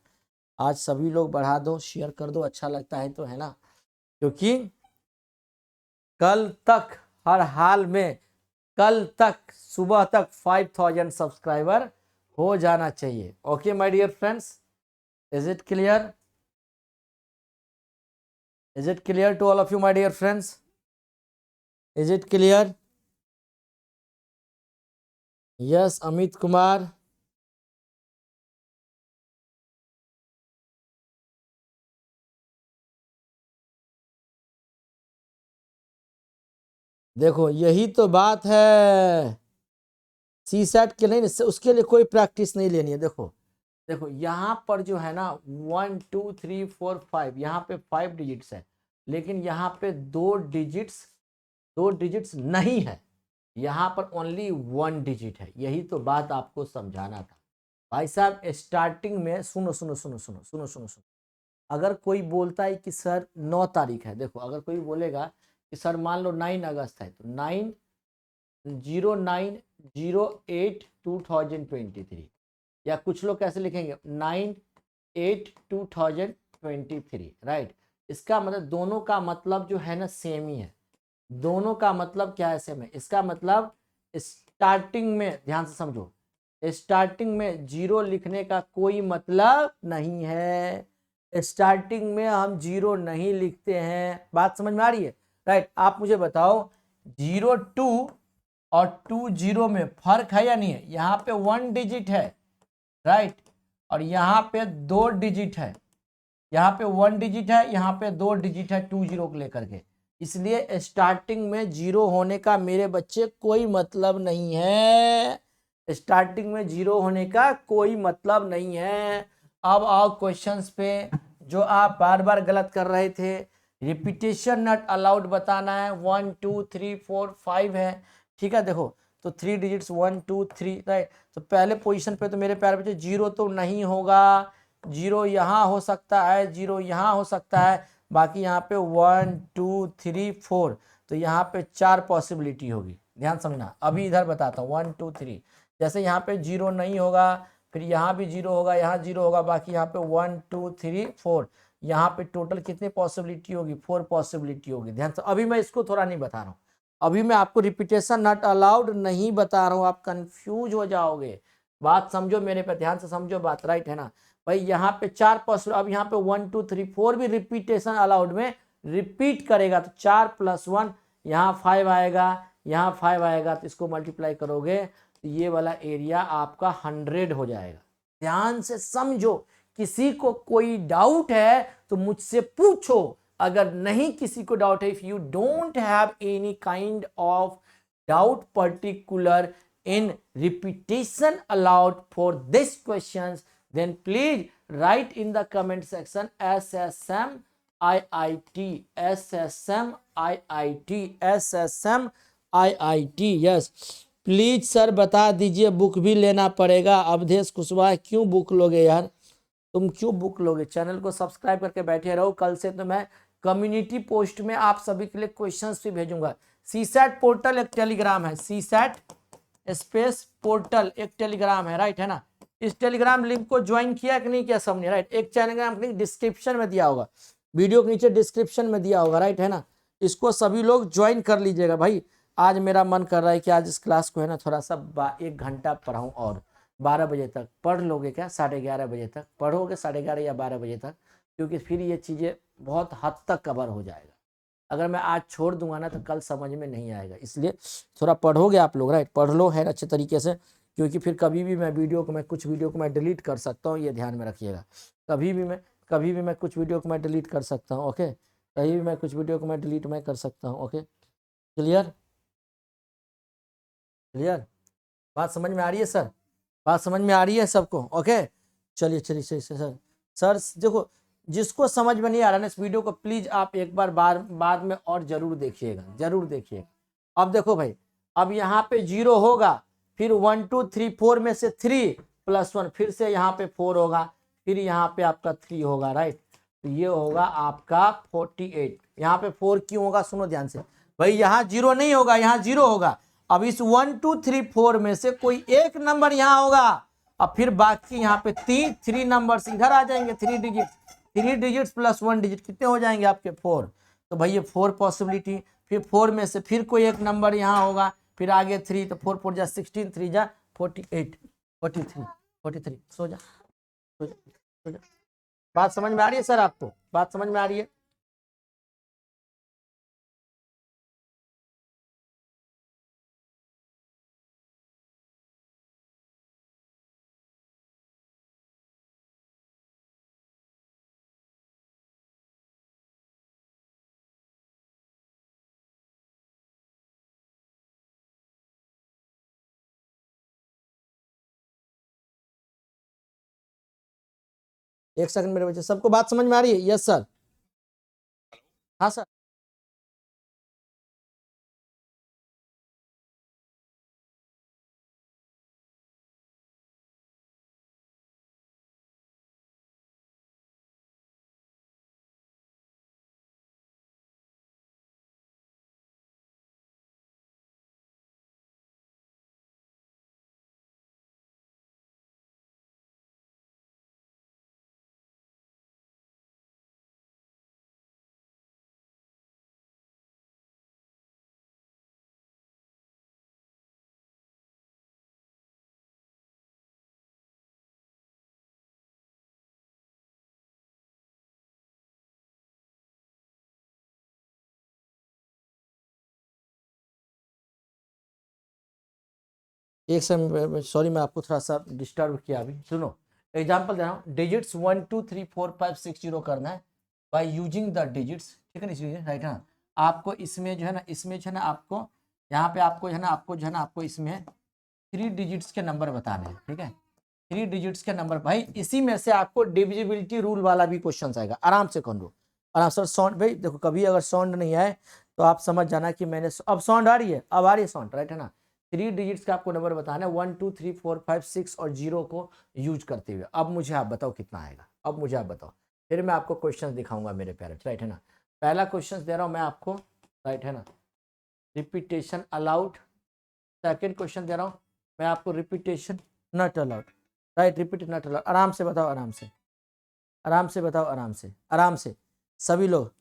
आज सभी लोग बढ़ा दो, शेयर कर दो, अच्छा लगता है तो, है ना। क्योंकि कल तक, हर हाल में कल तक सुबह तक 5000 सब्सक्राइबर हो जाना चाहिए। Okay my dear friends, is it clear? Is it clear to all of you my dear friends? Is it clear? Yes Amit Kumar. देखो यही तो बात है, सी सेट के नहीं, उसके लिए कोई प्रैक्टिस नहीं लेनी है। देखो देखो, यहाँ पर जो है ना 1 2 3 4 5, यहाँ पे 5 डिजिट्स है, लेकिन यहाँ पे 2 डिजिट्स नहीं है। यहाँ पर ओनली 1 डिजिट है। यही तो बात आपको समझाना था भाई साहब। स्टार्टिंग में सुनो सुनो सुनो सुनो सुनो सुनो सुनो। अगर कोई बोलता है कि सर 9 तारीख है, देखो अगर कोई बोलेगा कि सर मान लो 9 अगस्त है, तो 9/09/08/2023, या कुछ लोग कैसे लिखेंगे 9/8/2023, राइट। इसका मतलब दोनों का मतलब जो है ना सेम ही है। दोनों का मतलब क्या है? सेम है। इसका मतलब स्टार्टिंग में, ध्यान से समझो, स्टार्टिंग में 0 लिखने का कोई मतलब नहीं है। स्टार्टिंग में हम 0 नहीं लिखते हैं। बात समझ में आ रही है? राइट। आप मुझे बताओ 02 और 20 में फर्क है या नहीं है? यहाँ पे 1 डिजिट है, राइट, और यहाँ पे 2 डिजिट है। यहाँ पे 1 डिजिट है, यहाँ पे 2 डिजिट है 20 को लेकर के। इसलिए स्टार्टिंग में 0 होने का मेरे बच्चे कोई मतलब नहीं है। स्टार्टिंग में 0 होने का कोई मतलब नहीं है। अब आओ क्वेश्चंस पे, जो आप बार बार गलत कर रहे थे। रिपीटेशन नॉट अलाउड बताना है। 1 2 3 4 5 है, ठीक है। देखो तो 3 डिजिट्स 1 2 3, राइट। तो पहले पोजीशन पे तो मेरे प्यारे बच्चे 0 तो नहीं होगा। 0 यहाँ हो सकता है, 0 यहाँ हो सकता है, बाकी यहाँ पे 1 2 3 4, तो यहाँ पे 4 पॉसिबिलिटी होगी। ध्यान समझना। अभी इधर बताता हूँ 1 2 3। जैसे यहाँ पे 0 नहीं होगा, फिर यहाँ भी 0 होगा, यहाँ 0 होगा, बाकी यहाँ पे 1 2 3 4, यहाँ पे टोटल कितनी पॉसिबिलिटी होगी? 4 पॉसिबिलिटी होगी। ध्यान से, अभी मैं इसको थोड़ा नहीं बता रहा हूँ, अभी मैं आपको रिपीटेशन नॉट अलाउड नहीं बता रहा हूँ, आप कंफ्यूज हो जाओगे। बात समझो मेरे पे, ध्यान से समझो बात, राइट है ना भाई। यहाँ पे 4 पॉसिबल, अब यहाँ पे 1 2 3 4 भी रिपीटेशन अलाउड में रिपीट करेगा, तो 4 + 1, यहाँ 5 आएगा, यहाँ 5 आएगा, तो इसको मल्टीप्लाई करोगे तो ये वाला एरिया आपका 100 हो जाएगा। ध्यान से समझो। किसी को कोई डाउट है तो मुझसे पूछो, अगर नहीं किसी को डाउट है, if you don't have any kind of doubt particular in repetition allowed for this questions, then please write in the comment section SSM IIT SSM IIT SSM IIT। Yes please sir बता दीजिए, book भी लेना पड़ेगा। अवधेश कुशवाहा, क्यों book लोगे यार? तुम क्यों बुक लोगे? चैनल को सब्सक्राइब करके बैठे रहो। कल से तो मैं कम्युनिटी पोस्ट में आप सभी के लिए क्वेश्चंस भी भेजूंगा। सीसैट पोर्टल एक टेलीग्राम है, सीसैट स्पेस पोर्टल एक टेलीग्राम है, राइट है ना। इस टेलीग्राम लिंक को ज्वाइन किया कि नहीं किया सबने? राइट। एक टेलीग्राम लिंक डिस्क्रिप्शन में दिया होगा, वीडियो के नीचे डिस्क्रिप्शन में दिया होगा, राइट है ना। इसको सभी लोग ज्वाइन कर लीजिएगा भाई। आज मेरा मन कर रहा है कि आज इस क्लास को है ना थोड़ा सा 1 घंटा पढ़ाऊँ, और 12 बजे तक पढ़ लोगे क्या? 11:30 बजे तक पढ़ोगे, 11:30 या 12 बजे तक, क्योंकि फिर ये चीज़ें बहुत हद तक कवर हो जाएगा। अगर मैं आज छोड़ दूंगा ना तो कल समझ में नहीं आएगा, इसलिए थोड़ा पढ़ोगे आप लोग, राइट? पढ़ लो है अच्छे तरीके से, क्योंकि फिर कभी भी मैं कुछ वीडियो को मैं डिलीट कर सकता हूँ, ये ध्यान में रखिएगा। कभी भी मैं कुछ वीडियो को मैं डिलीट कर सकता हूँ, ओके? कभी भी मैं कुछ वीडियो को मैं डिलीट मैं कर सकता हूँ, ओके? क्लियर? क्लियर? बात समझ में आ रही है सर? बात समझ में आ रही है सबको? ओके, चलिए चलिए चलिए सर। सर देखो, जिसको समझ में नहीं आ रहा ना इस वीडियो को, प्लीज आप एक बार बाद में और जरूर देखिएगा, जरूर देखिएगा। अब देखो भाई, अब यहाँ पे 0 होगा, फिर 1 2 3 4 में से 3 + 1, फिर से यहाँ पे 4 होगा, फिर यहाँ पे आपका 3 होगा, राइट? तो ये होगा आपका 48। यहाँ पे 4 क्यों होगा? सुनो ध्यान से भाई, यहाँ 0 नहीं होगा, यहाँ 0 होगा। अब इस 1 2 3 4 में से कोई एक नंबर यहाँ होगा, अब फिर बाकी यहाँ पे 3 नंबर्स इधर आ जाएंगे, 3 डिजिट्स + 1 डिजिट कितने हो जाएंगे आपके? 4। तो भाई ये 4 पॉसिबिलिटी, फिर 4 में से फिर कोई एक नंबर यहाँ होगा, फिर आगे 3, तो 4 4 जा 16, 3 जा 48, 43। सो जा, सो जा, सो जा। बात समझ में आ रही है सर आपको? बात समझ में आ रही है? एक सेकंड मेरे बच्चे, सबको बात समझ में आ रही है? Yes sir. हाँ सर। एक सेकंड, सॉरी मैं आपको थोड़ा सा डिस्टर्ब किया अभी। सुनो, एग्जांपल दे रहा हूँ, डिजिट्स 1 2 3 4 5 6 0 करना है बाय यूजिंग द डिजिट्स, ठीक है ना? इसलिए राइट है ना, आपको इसमें जो है ना, इसमें जो है ना आपको, यहाँ पे आपको जो है ना, आपको इसमें 3 डिजिट्स के नंबर बताने हैं, ठीक है? 3 डिजिट्स के नंबर भाई, इसी में से आपको डिविजिबिलिटी रूल वाला भी क्वेश्चन आएगा, आराम से कर लो आराम से। साउंड भाई देखो, कभी अगर साउंड नहीं आए तो आप समझ जाना कि मैंने, अब साउंड आ रही है? अब आ रही है साउंड, राइट है ना? 3 डिजिट्स का आपको नंबर बताना है, 1 2 3 4 5 6 और 0 को यूज करते हुए। अब मुझे आप बताओ कितना आएगा, अब मुझे आप बताओ, फिर मैं आपको क्वेश्चन दिखाऊंगा मेरे प्यारे, राइट है ना? पहला क्वेश्चन दे रहा हूँ मैं आपको, राइट है ना, रिपीटेशन अलाउड। सेकेंड क्वेश्चन दे रहा हूँ मैं आपको, repetition not allowed, right? Repeat not allowed. आराम से बताओ, आराम से, आराम से बताओ, आराम से, आराम से सभी लोग।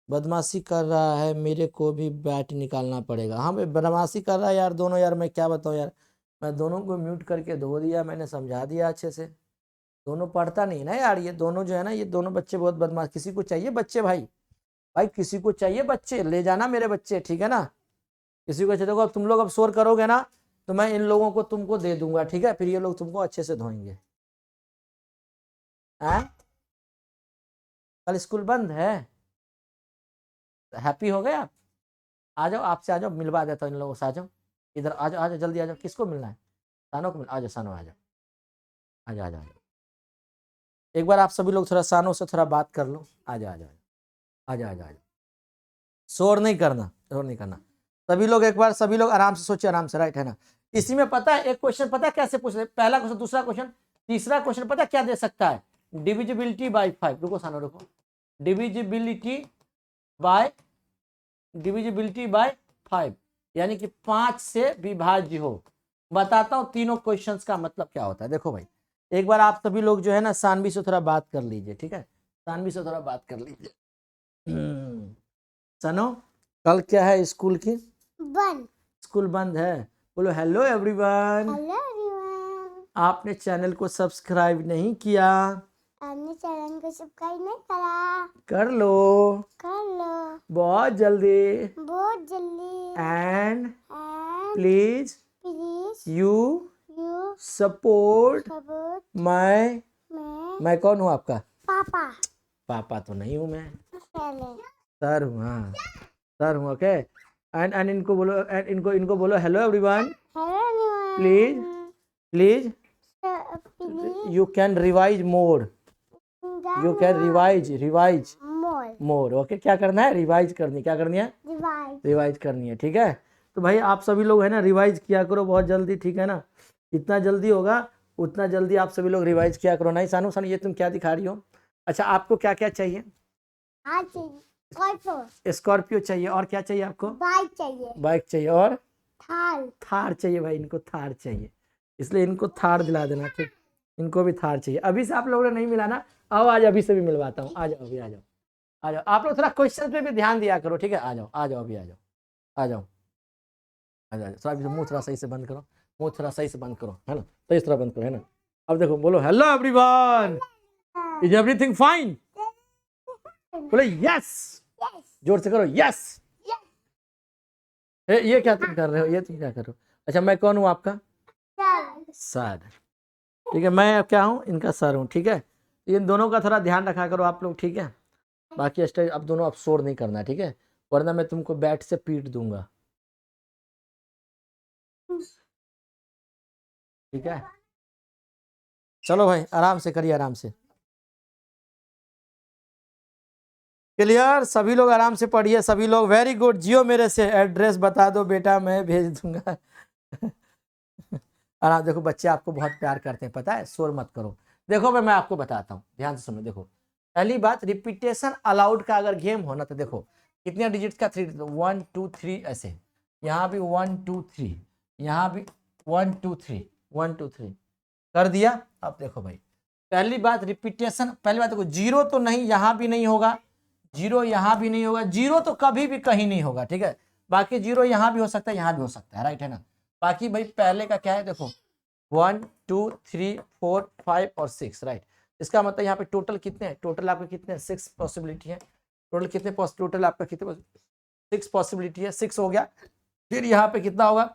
बदमाशी कर रहा है, मेरे को भी बैट निकालना पड़ेगा। हाँ भाई, बदमाशी कर रहा है यार दोनों, यार मैं क्या बताऊँ यार, मैं दोनों को म्यूट करके धो दिया, मैंने समझा दिया अच्छे से। दोनों पढ़ता नहीं ना यार, ये दोनों जो है ना, ये दोनों बच्चे बहुत बदमाश। किसी को चाहिए बच्चे भाई, भाई किसी को चाहिए बच्चे, ले जाना मेरे बच्चे, ठीक है ना? किसी को चाहिए, देखो अब तुम लोग अब शोर करोगे ना तो मैं इन लोगों को तुमको दे दूंगा, ठीक है? फिर ये लोग तुमको अच्छे से धोएंगे। कल स्कूल बंद है? हैप्पी हो गए आप? आ जाओ, आपसे आ जाओ, मिलवा देता हूँ इन लोगों से। आ जाओ इधर, आ जाओ, आ जाओ जल्दी आ जाओ। किसको मिलना है? सानो को मिल, आ जाओ सानो, आ जाओ, आ जाओ, आ जाओ। एक बार आप सभी लोग थोड़ा सानो से थोड़ा बात कर लो। आ जाओ, आ जाओ, आ जाओ, आ जाओ, आ जाओ। शोर नहीं करना, शोर नहीं करना। सभी लोग एक बार, सभी लोग आराम से सोचिए, आराम से, राइट है ना? इसी में पता है एक क्वेश्चन, पता है कैसे पूछ रहे? पहला क्वेश्चन, दूसरा क्वेश्चन, तीसरा क्वेश्चन पता है क्या दे सकता है? Divisibility bye 5। रुको सानो, रुको। डिविजिबिलिटी बाय, डिविजिबिलिटी बाय 5, यानी कि 5 से विभाज्य हो। बताता हूं तीनों क्वेश्चंस का मतलब क्या होता है। देखो भाई, एक बार आप सभी लोग जो है ना सानवी से थोड़ा बात कर लीजिए, ठीक है? सानवी से थोड़ा बात कर लीजिए। सनो, कल क्या है स्कूल की? बंद। स्कूल बंद है। बोलो हेलो एवरीवन। Hello everyone. आपने चैनल को सब्सक्राइब नहीं किया? आपने चैनल को सब्सक्राइब नहीं करा? कर लो, कर लो, बहुत जल्दी। बहुत जल्दी। And and please please you you support support मैं मैं कौन हूँ आपका? पापा। पापा तो नहीं हूँ मैं, पहले सर हूँ। हाँ, सर हूँ। ओके, एंड इनको बोलो, एंड इनको बोलो hello everyone. Hello everyone. Please please please you can revise more, you can revise more more. Okay, क्या करना है? रिवाइज करनी। क्या करनी है? डिवाइड। रिवाइज करनी है, ठीक है। तो भाई आप सभी लोग है ना रिवाइज किया करो बहुत जल्दी, ठीक है ना। जितना जल्दी होगा उतना जल्दी आप सभी लोग रिवाइज किया करो। नहीं सानू, सानू ये तुम क्या दिखा रही हो? अच्छा, आपको क्या क्या चाहिए? आज स्कॉर्पियो। स्कॉर्पियो चाहिए, और क्या चाहिए आपको? बाइक चाहिए। बाइक चाहिए, और थार। थार चाहिए। भाई इनको थार चाहिए, इसलिए इनको थार दिला देना, ठीक। इनको भी थार चाहिए। अभी से आप लोगों ने नहीं मिला ना, आओ आज अभी से भी मिलवाता हूँ। आ जाओ, अभी आ जाओ, आ जाओ। आप लोग थोड़ा क्वेश्चन पे भी ध्यान दिया करो, ठीक है। आ जाओ, आ जाओ, अभी आ जाओ, आ जाओ, आ जाओ। थोड़ा अभी मुंह थोड़ा सही से बंद करो, मुंह थोड़ा सही से बंद करो, है ना। सही से थोड़ा बंद करो, है ना। अब देखो, बोलो hello everyone, is everything fine? बोले यस, जोर से करो यस। ये क्या तुम कर रहे हो? ये तुम क्या कर रहे हो? अच्छा, मैं कौन हूँ आपका? सर। ठीक है, मैं क्या हूँ? इनका सर हूँ, ठीक है। इन दोनों का थोड़ा ध्यान रखा करो आप लोग, ठीक है। बाकी स्टेज अब दोनों अब शोर नहीं करना है, ठीक है, वरना मैं तुमको बैट से पीट दूंगा, ठीक है। चलो भाई, आराम से करिए, आराम से। क्लियर? सभी लोग आराम से पढ़िए, सभी लोग। Very good. जियो मेरे से एड्रेस बता दो बेटा, मैं भेज दूंगा। आराम। देखो बच्चे आपको बहुत प्यार करते हैं, पता है, शोर मत करो। देखो मैं आपको बताता हूँ, ध्यान से सुनो। देखो पहली बात, रिपीटेशन अलाउड का अगर गेम हो ना, तो देखो कितने डिजिट का 3, 1 2 3 ऐसे। यहाँ भी 1 2 3, यहाँ भी 1 2 3, 1 2 3 कर दिया। अब देखो भाई, पहली बात रिपीटेशन, पहली बात देखो, जीरो तो नहीं, यहाँ भी नहीं होगा, जीरो यहाँ भी नहीं होगा, जीरो तो कभी भी कहीं नहीं होगा, ठीक है। बाकी जीरो यहाँ भी हो सकता है, यहाँ भी हो सकता है, राइट है ना। बाकी भाई पहले का क्या है, देखो 1 2 3 4 5 और 6, राइट। इसका मतलब यहाँ पे टोटल कितने हैं? टोटल आपके कितने? 6 पॉसिबिलिटी है। टोटल कितने? टोटल आपका कितने? 6 पॉसिबिलिटी है। 6 हो गया। फिर यहाँ पे कितना होगा?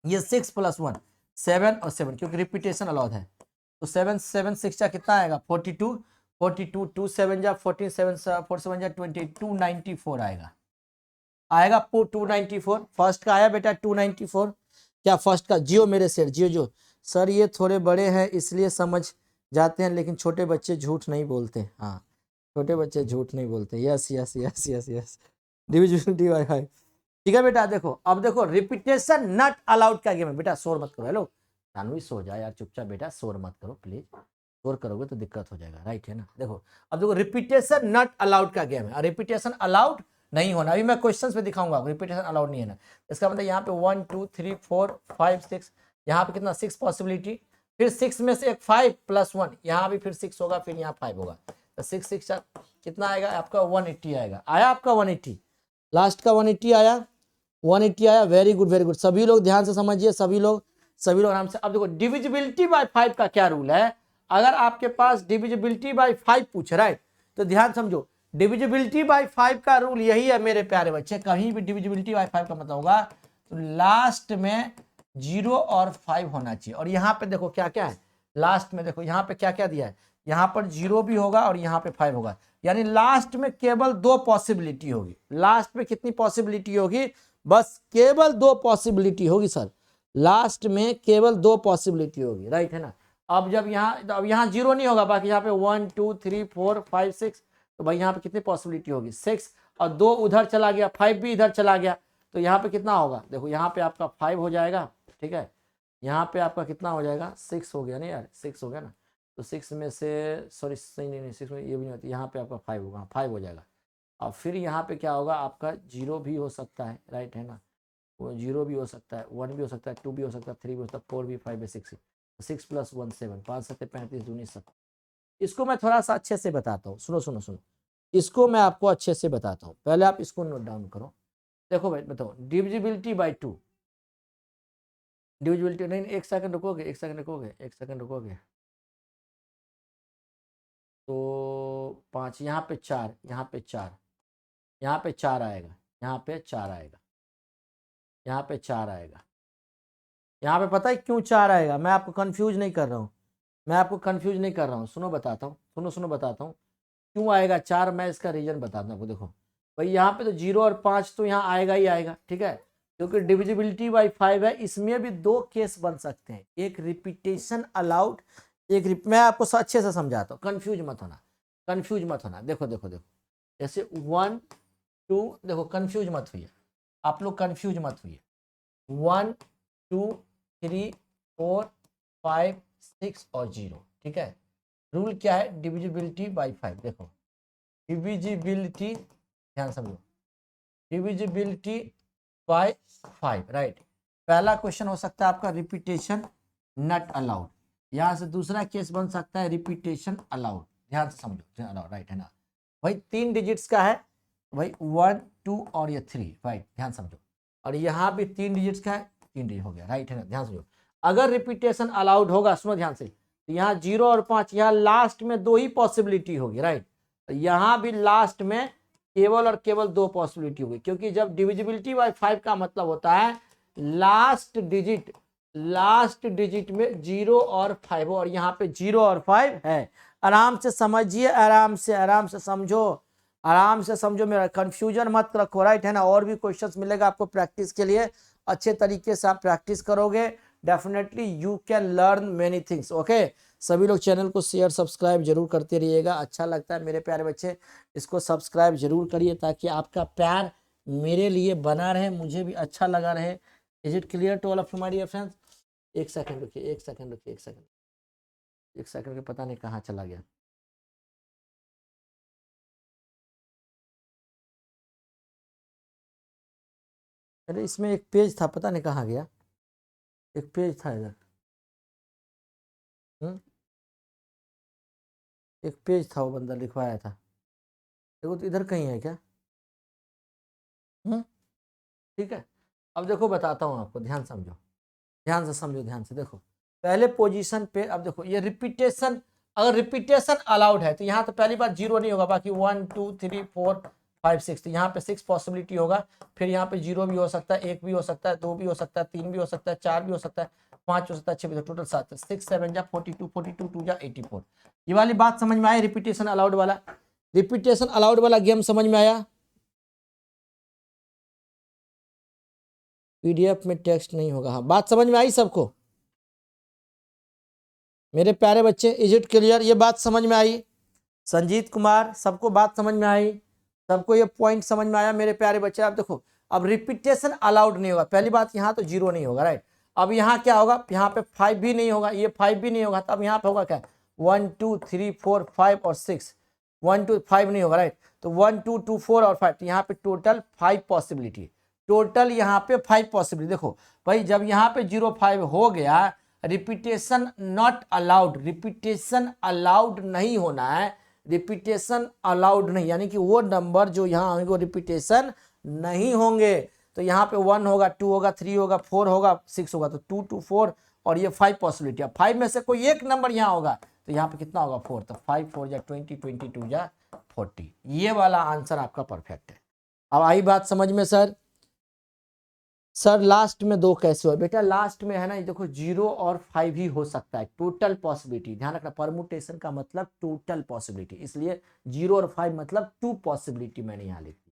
ये 6 + 1 7 और 7, क्योंकि रिपीटेशन अलाउड है। तो 7 7 6 का कितना आएगा? 42, 42 2 7 जा 14, 7 4 7 जा 20, 294 आएगा, आएगा 294। फर्स्ट का आया बेटा 294। क्या फर्स्ट का? जियो मेरे सर, जियो जो सर, ये थोड़े बड़े हैं इसलिए समझ जाते हैं, लेकिन छोटे बच्चे झूठ नहीं बोलते। हाँ, छोटे बच्चे झूठ नहीं बोलते। Yes yes yes yes yes, divisibility bye 5। ठीक है बेटा। देखो अब देखो, रिपीटेशन नॉट अलाउड का गेम है बेटा, शोर मत करो। हेलो जानवी, सो जा यार चुपचाप बेटा, शोर मत करो प्लीज। शोर करोगे तो दिक्कत हो जाएगा, राइट है ना। देखो अब देखो, रिपीटेशन नॉट अलाउड का गेम है, रिपीटेशन अलाउड नहीं होना। अभी मैं क्वेश्चंस पे दिखाऊंगा, रिपीटेशन अलाउड नहीं है ना। इसका मतलब यहाँ पे 1 2 3 4 5 6, यहाँ पे कितना? 6 पॉसिबिलिटी। फिर 6 में से एक 5 + 1, यहाँ भी फिर 6 होगा, फिर यहाँ 5 होगा। तो 6 6 कितना आएगा आपका? 180 आएगा। आया आपका 180, लास्ट का 180 आया, 180 आया। Very good, very good. सभी लोग ध्यान से समझिए, सभी लोग, सभी लोग आराम से। अब देखो डिविजिबिलिटी बाय 5 का क्या रूल है। अगर आपके पास डिविजिबिलिटी बाय 5 पूछ रहा है, तो ध्यान समझो, डिविजिबिलिटी बाय 5 का रूल यही है मेरे प्यारे बच्चे। कहीं भी डिविजिबिलिटी बाय 5 का मतलब होगा तो लास्ट में 0 और 5 होना चाहिए। और यहाँ पे देखो क्या क्या है, लास्ट में देखो यहाँ पे क्या क्या दिया है। यहाँ पर 0 भी होगा और यहाँ पे 5 होगा, यानी लास्ट में केवल 2 पॉसिबिलिटी होगी। लास्ट में कितनी पॉसिबिलिटी होगी? बस केवल 2 पॉसिबिलिटी होगी सर, लास्ट में केवल 2 पॉसिबिलिटी होगी, राइट है ना। अब जब यहाँ, अब यहाँ 0 नहीं होगा, बाकी यहाँ पे 1 2 3 4 5 6, तो भाई यहाँ पे कितनी पॉसिबिलिटी होगी? 6, और 2 उधर चला गया, 5 भी इधर चला गया, तो यहाँ पे कितना होगा? देखो यहाँ पे आपका 5 हो जाएगा, ठीक है। यहाँ पे आपका कितना हो जाएगा? 6 हो गया ना यार, 6 हो गया ना। तो 6 में से, सॉरी सही नहीं, 6 में ये भी नहीं होती, यहाँ पे आपका 5 होगा, 5 हो जाएगा। और फिर यहाँ पे क्या होगा आपका? 0 भी हो सकता है, राइट है ना। वो 0 भी हो सकता है, 1 भी हो सकता है, 2 भी हो सकता है, 3 भी हो सकता है, 4 भी, 5 भी, 6 6 + 1 7, 5 7 35 दूनी 7, इसको मैं थोड़ा सा अच्छे से बताता हूँ, सुनो सुनो सुनो, इसको मैं आपको अच्छे से बताता हूँ, पहले आप इसको नोट डाउन करो। देखो भाई बताओ, डिविजिबिलिटी बाई 2, डिविजिबिलिटी नहीं, एक सेकंड रुकोगे, एक सेकंड रुकोगे, एक सेकंड रुकोगे। तो 5, यहाँ पे 4, यहाँ पे 4, यहाँ पे 4 आएगा, यहाँ पे 4 आएगा, यहाँ पे 4 आएगा। यहाँ पे पता है क्यों 4 आएगा? मैं आपको कंफ्यूज नहीं कर रहा हूँ, मैं आपको कंफ्यूज नहीं कर रहा हूँ, सुनो बताता हूँ, सुनो सुनो बताता हूँ क्यों आएगा 4। मैं इसका रीजन बताता हूँ आपको। देखो भाई यहाँ पे तो 0 और 5 तो यहाँ आएगा ही आएगा, ठीक है, क्योंकि डिविजिबिलिटी बाई 5 है। इसमें भी दो केस बन सकते हैं, एक रिपीटेशन अलाउड, मैं आपको अच्छे से समझाता हूँ, कंफ्यूज मत होना, कंफ्यूज मत होना। देखो देखो देखो, जैसे 1 2, देखो कंफ्यूज मत हुई, आप लोग कंफ्यूज मत हुई। 1 2 3 4 5 6 और 0, ठीक है। रूल क्या है? Divisibility by 5। देखो डिविजिबिलिटी, ध्यान समझो, डिविजिबिलिटी बाय 5, राइट। पहला क्वेश्चन हो सकता है आपका रिपीटेशन नॉट अलाउड, यहां से दूसरा केस बन सकता है रिपीटेशन अलाउड, ध्यान से समझो, अलाउड राइट है ना भाई। 3 डिजिट्स का है भाई, 1 2 और ये 3, राइट, ध्यान समझो। और यहाँ भी 3 डिजिट्स का है, 3 डिजिट हो गया, राइट है ना, ध्यान समझो। अगर रिपीटेशन अलाउड होगा, सुनो ध्यान से, तो यहाँ 0 और 5, यहाँ लास्ट में 2 ही पॉसिबिलिटी होगी, राइट। यहाँ भी लास्ट में केवल और केवल 2 पॉसिबिलिटी होगी, क्योंकि जब डिविजिबिलिटी बाय 5 का मतलब होता है लास्ट डिजिट में 0 और 5 हो, और यहाँ पे 0 और 5 है। आराम से समझिए, आराम से समझो, आराम से समझो, मेरा कंफ्यूजन मत रखो, राइट है ना। और भी क्वेश्चंस मिलेगा आपको प्रैक्टिस के लिए, अच्छे तरीके से आप प्रैक्टिस करोगे, definitely you can learn many things. Okay, सभी लोग चैनल को शेयर सब्सक्राइब जरूर करते रहिएगा, अच्छा लगता है मेरे प्यारे बच्चे, इसको सब्सक्राइब जरूर करिए ताकि आपका प्यार मेरे लिए बना रहे, मुझे भी अच्छा लगा रहे। Is it clear to all of you my dear friends? एक सेकंड रुकिए, एक सेकंड रुकिए, एक सेकंड के पता नहीं कहाँ चला गया। अरे इसमें एक पेज था, पता नहीं कहाँ गया, एक पेज था इधर, एक पेज था, वो बंदा लिखवाया था, देखो तो इधर कहीं है क्या? ठीक है, अब देखो बताता हूँ आपको, ध्यान समझो, ध्यान से समझो, ध्यान से देखो। पहले पोजीशन पे अब देखो, ये रिपीटेशन, अगर रिपीटेशन अलाउड है तो यहाँ तो पहली बात 0 नहीं होगा, बाकी 1 2 3 4 5 6, तो यहाँ पे 6 पॉसिबिलिटी होगा। फिर यहाँ पे 0 भी हो सकता है, 1 भी हो सकता है, 2 भी हो सकता है, 3 भी हो सकता है, 4 भी हो सकता है, 5 हो सकता है, 6 भी, टोटल 7, 6 7 जा 42, 42 2 जा 84। ये वाली बात समझ में आई? रिपीटेशन अलाउड वाला, रिपीटेशन अलाउड वाला गेम समझ में आया? पीडीएफ में टेक्स्ट नहीं होगा, हाँ, बात समझ में आई सबको मेरे प्यारे बच्चे? Is it clear? ये बात समझ में आई? संजीत कुमार, सबको बात समझ में आई? सबको ये पॉइंट समझ में आया मेरे प्यारे बच्चे? आप देखो, अब रिपीटेशन अलाउड नहीं होगा, पहली बात यहाँ तो 0 नहीं होगा, राइट। अब यहाँ क्या होगा? यहाँ पे 5 भी नहीं होगा, ये 5 भी नहीं होगा, तब यहाँ पे होगा क्या? 1 2 3 4 5 और 6, 1 2 5 नहीं होगा, राइट। तो 1 2 2 4 और 5, तो यहाँ पे टोटल 5 पॉसिबिलिटी, टोटल यहाँ पे 5 पॉसिबिलिटी। देखो भाई, जब यहाँ पे 0 5 हो गया, repetition not allowed, repetition allowed नहीं होना है, रिपीटेशन अलाउड नहीं, यानी कि वो नंबर जो यहाँ होंगे वो रिपीटेशन नहीं होंगे। तो यहाँ पे 1 होगा, 2 होगा, 3 होगा, 4 होगा, 6 होगा, तो 2 2 4 और ये 5 पॉसिबिलिटी। 5 में से कोई एक नंबर यहाँ होगा, तो यहाँ पे कितना होगा? 4, तो 5 4 जा 20, 22 जा 40, ये वाला आंसर आपका परफेक्ट है। अब आई बात समझ में सर? सर लास्ट में 2 कैसे हो? बेटा लास्ट में है ना, ये देखो 0 और 5 ही हो सकता है, टोटल पॉसिबिलिटी, ध्यान रखना, परमुटेशन का मतलब टोटल पॉसिबिलिटी, इसलिए 0 और 5 मतलब 2 पॉसिबिलिटी मैंने यहाँ लिख दी,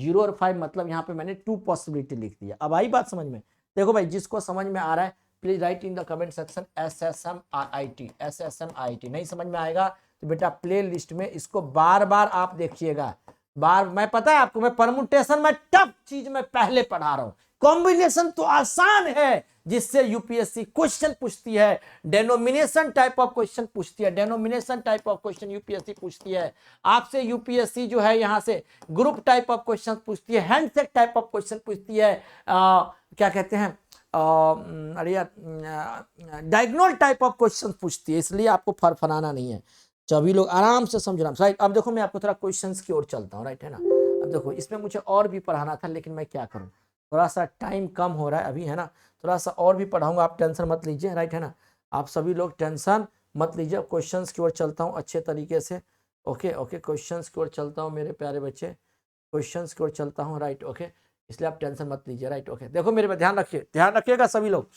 0 और 5 मतलब यहाँ पे मैंने 2 पॉसिबिलिटी लिख दिया। अब आई बात समझ में? देखो भाई, जिसको समझ में आ रहा है please right in the comment section SSMIIT, SSMIIT। नहीं समझ में आएगा तो बेटा प्ले लिस्ट में इसको बार बार आप देखिएगा, मैं पता है आपको, मैं परमुटेशन में टफ चीज में पहले पढ़ा रहा हूं, कॉम्बिनेशन तो आसान है जिससे यूपीएससी क्वेश्चन पूछती है, डेनोमिनेशन टाइप ऑफ क्वेश्चन पूछती है, denomination type of question UPSC पूछती है आपसे। यूपीएससी जो है यहाँ से ग्रुप टाइप ऑफ क्वेश्चन पूछती है, हैंडसेट टाइप ऑफ क्वेश्चन पूछती है, क्या कहते हैं, अरे यार, डायगोनल टाइप ऑफ क्वेश्चन पूछती है, इसलिए आपको फरफराना नहीं है। सभी लोग आराम से समझना, राइट। अब देखो मैं आपको थोड़ा क्वेश्चंस की ओर चलता हूँ, राइट है ना। अब देखो इसमें मुझे और भी पढ़ाना था, लेकिन मैं क्या करूँ, थोड़ा सा टाइम कम हो रहा है अभी, है ना। थोड़ा सा और भी पढ़ाऊंगा, आप टेंशन मत लीजिए, राइट है ना। आप सभी लोग टेंशन मत लीजिए। क्वेश्चंस की ओर चलता हूँ अच्छे तरीके से। ओके ओके, क्वेश्चंस की ओर चलता हूँ मेरे प्यारे बच्चे, क्वेश्चंस की ओर चलता हूँ, राइट ओके। इसलिए आप टेंशन मत लीजिए, राइट ओके। देखो मेरे पे ध्यान रखिए, ध्यान रखिएगा सभी लोग।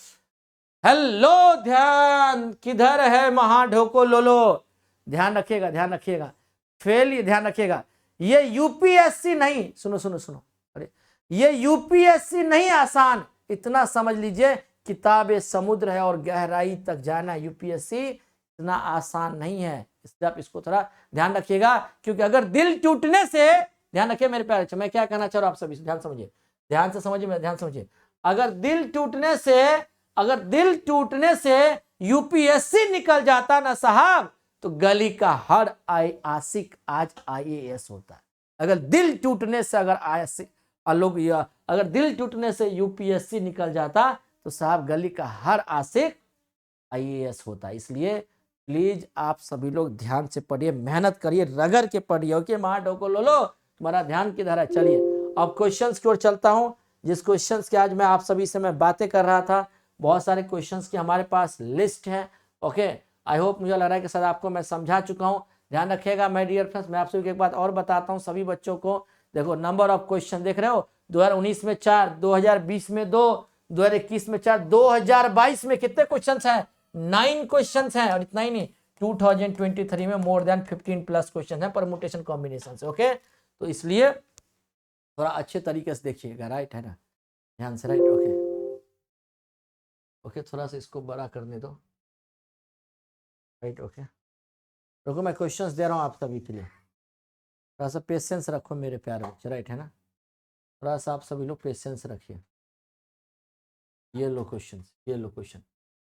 हेलो ध्यान किधर है महाढोको लोलो, ध्यान रखिएगा, ध्यान रखिएगा। फेल, ध्यान रखिएगा, ये यूपीएससी नहीं, सुनो सुनो सुनो, अरे ये यूपीएससी नहीं आसान, इतना समझ लीजिए। किताबें समुद्र है और गहराई तक जाना, यूपीएससी इतना आसान नहीं है, इसलिए आप इसको थोड़ा ध्यान रखिएगा। क्योंकि अगर दिल टूटने से, ध्यान रखिए मेरे प्यारे, मैं क्या कहना चाह रहा हूं आप सभी, ध्यान समझिए, ध्यान से समझिए, मेरा ध्यान समझिए। अगर दिल टूटने से यूपीएससी निकल जाता ना साहब, तो गली का हर आशिक आज आईएएस होता है। अगर दिल टूटने से अगर दिल टूटने से यूपीएससी निकल जाता, तो साहब गली का हर आशिक आईएएस होता है। इसलिए प्लीज आप सभी लोग ध्यान से पढ़िए, मेहनत करिए, रगड़ के पढ़िए। ओके महाढोको लोलो, तुम्हारा ध्यान किधर है। चलिए अब क्वेश्चंस की ओर चलता हूं, जिस क्वेश्चंस के आज मैं आप सभी से मैं बातें कर रहा था। बहुत सारे क्वेश्चंस की हमारे पास लिस्ट है। ओके, आई होप, मुझे लग रहा है कि सर आपको मैं समझा चुका हूं। ध्यान रखिएगा माय डियर फ्रेंड्स। मैं आप सभी को एक बात और बताता हूं, सभी बच्चों को, देखो नंबर ऑफ क्वेश्चन देख रहे हो, 2019 में 4, 2020 में 2, 2021 में 4, 2022 में कितने क्वेश्चन है, 9 क्वेश्चन हैं। और इतना ही नहीं, 2023 में मोर देन 15 प्लस क्वेश्चन है परमुटेशन कॉम्बिनेशन से। ओके, तो इसलिए थोड़ा अच्छे तरीके से देखिएगा, राइट है ना, ध्यान से, राइट ओके ओके। थोड़ा सा इसको बड़ा करने दो, राइट ओके। रुको मैं क्वेश्चंस दे रहा हूँ आप सभी के लिए, थोड़ा सा पेशेंस रखो मेरे प्यारे बच्चे, राइट है ना। थोड़ा सा आप सभी लोग पेशेंस रखिए। ये लो क्वेश्चन, ये लो question,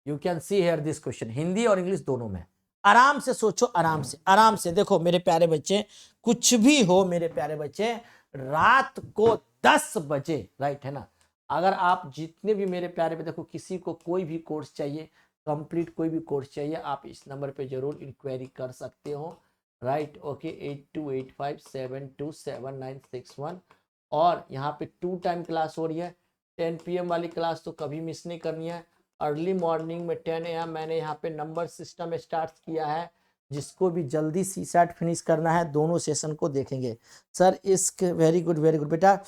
you can see here this question, Hindi और इंग्लिश दोनों में। आराम से सोचो, आराम से, आराम से। देखो मेरे प्यारे बच्चे, कुछ भी हो मेरे प्यारे बच्चे, रात को 10 बजे, राइट है ना, अगर आप जितने भी मेरे प्यारे बच्चे, देखो किसी को कोई भी कोर्स चाहिए, कंप्लीट कोई भी कोर्स चाहिए, आप इस नंबर पे जरूर इंक्वायरी कर सकते हो, राइट ओके। 8285727961। और यहाँ पे 2 टाइम क्लास हो रही है। 10 PM वाली क्लास तो कभी मिस नहीं करनी है। अर्ली मॉर्निंग में 10 AM मैंने यहाँ पे नंबर सिस्टम स्टार्ट किया है। जिसको भी जल्दी CSAT फिनिश करना है, दोनों सेशन को देखेंगे सर। इसके वेरी गुड बेटा।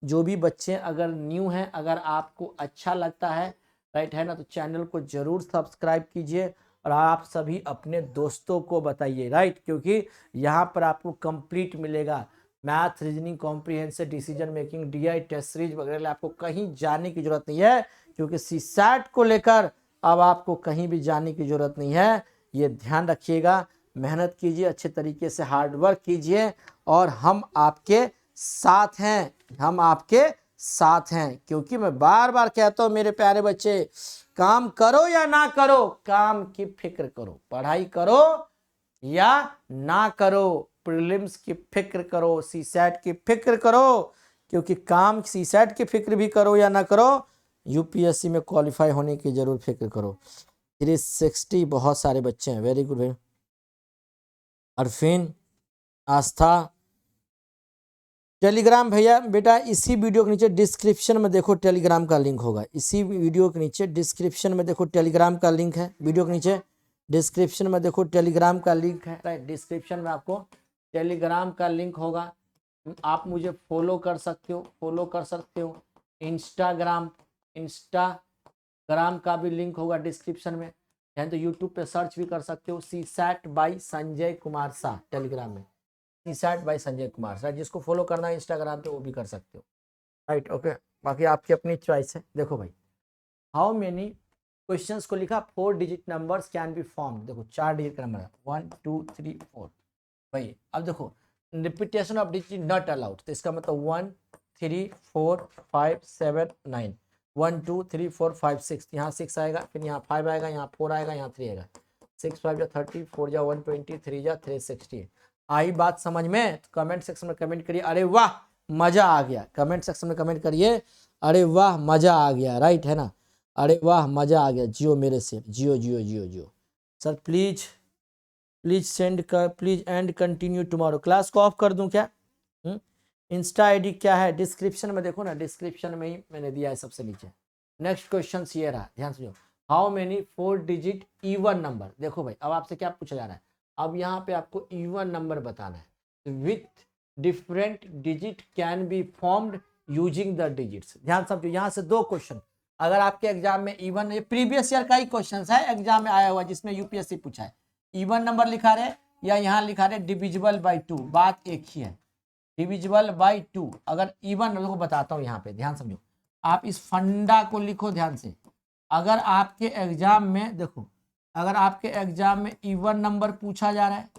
जो भी बच्चे अगर न्यू हैं, अगर आपको अच्छा लगता है, राइट है ना, तो चैनल को जरूर सब्सक्राइब कीजिए और आप सभी अपने दोस्तों को बताइए, राइट। क्योंकि यहाँ पर आपको कंप्लीट मिलेगा math, reasoning, comprehensive, decision making, DI test series वगैरह, आपको कहीं जाने की जरूरत नहीं है। क्योंकि CSAT को लेकर अब आपको कहीं भी जाने की जरूरत नहीं है। ये ध्यान रखिएगा, मेहनत कीजिए, अच्छे तरीके से हार्डवर्क कीजिए, और हम आपके साथ हैं, हम आपके साथ हैं। क्योंकि मैं बार बार कहता हूं मेरे प्यारे बच्चे, काम करो या ना करो, काम की फिक्र करो, पढ़ाई करो या ना करो, प्रीलिम्स की फिक्र करो, CSAT की फिक्र करो। क्योंकि काम CSAT की फिक्र भी करो या ना करो, UPSC में क्वालिफाई होने की जरूर फिक्र करो। 360 बहुत सारे बच्चे हैं, वेरी गुड भाई। अरफीन, आस्था, टेलीग्राम भैया बेटा, इसी वीडियो के नीचे डिस्क्रिप्शन में देखो टेलीग्राम का लिंक होगा। इसी वीडियो के नीचे डिस्क्रिप्शन में देखो टेलीग्राम का लिंक है। वीडियो के नीचे डिस्क्रिप्शन में देखो टेलीग्राम का लिंक है, राइट। डिस्क्रिप्शन में आपको टेलीग्राम का लिंक होगा, आप मुझे फॉलो कर सकते हो। इंस्टाग्राम का भी लिंक होगा डिस्क्रिप्शन में, या तो यूट्यूब पे सर्च भी कर सकते हो, CSAT by Sanjay Kumar Shah, Telegram में CSAT बाई संजय कुमार शाह। जिसको फॉलो करना है इंस्टाग्राम पे वो भी कर सकते हो, राइट ओके। बाकी आपकी अपनी चॉइस है। देखो भाई, हाउ मेनी क्वेश्चंस को लिखा, 4 digit numbers can be form. देखो 4 डिजिट का नंबर है, 1 2 3 4 भाई। अब देखो repetition of digit not allowed, तो इसका मतलब 1 3 4 5 7 9, 1 2 3 4 5 6, यहाँ 6 आएगा, फिर यहाँ 5 आएगा, यहाँ 4 आएगा, यहाँ 3 आएगा। 6 5 जा 30, 4 जा 120, 3 जा 360। आई बात समझ में? तो कमेंट सेक्शन में कमेंट करिए, अरे वाह मजा आ गया। कमेंट सेक्शन में कमेंट करिए, अरे वाह मजा आ गया, राइट है ना, अरे वाह मजा आ गया। जियो मेरे से, जियो जियो जियो जियो। Sir please please and continue tomorrow. Class को ऑफ कर दूं क्या? इंस्टा आईडी क्या है? डिस्क्रिप्शन में देखो ना, डिस्क्रिप्शन में ही मैंने दिया है सबसे नीचे। नेक्स्ट क्वेश्चन ये रहा, ध्यान से। How many 4 digit even number. देखो भाई, अब आपसे क्या पूछा जा रहा है, अब यहाँ पे आपको इवन नंबर बताना है। With different digit can be formed using the digits. ध्यान समझो, यहाँ से 2 क्वेश्चन अगर आपके एग्जाम में इवन, ये प्रीवियस ईयर का ही क्वेश्चन है, एग्जाम में आया हुआ जिसमें यूपीएससी पूछा है। इवन नंबर लिखा रहे या यहाँ लिखा रहे डिविजिबल बाई 2, बात एक ही है। डिविजिबल बाई 2 अगर इवन, को बताता हूँ यहाँ पे, ध्यान समझो। आप इस फंडा को लिखो ध्यान से। अगर आपके एग्जाम में देखो, अगर आपके एग्जाम में इवन नंबर पूछा जा रहा है,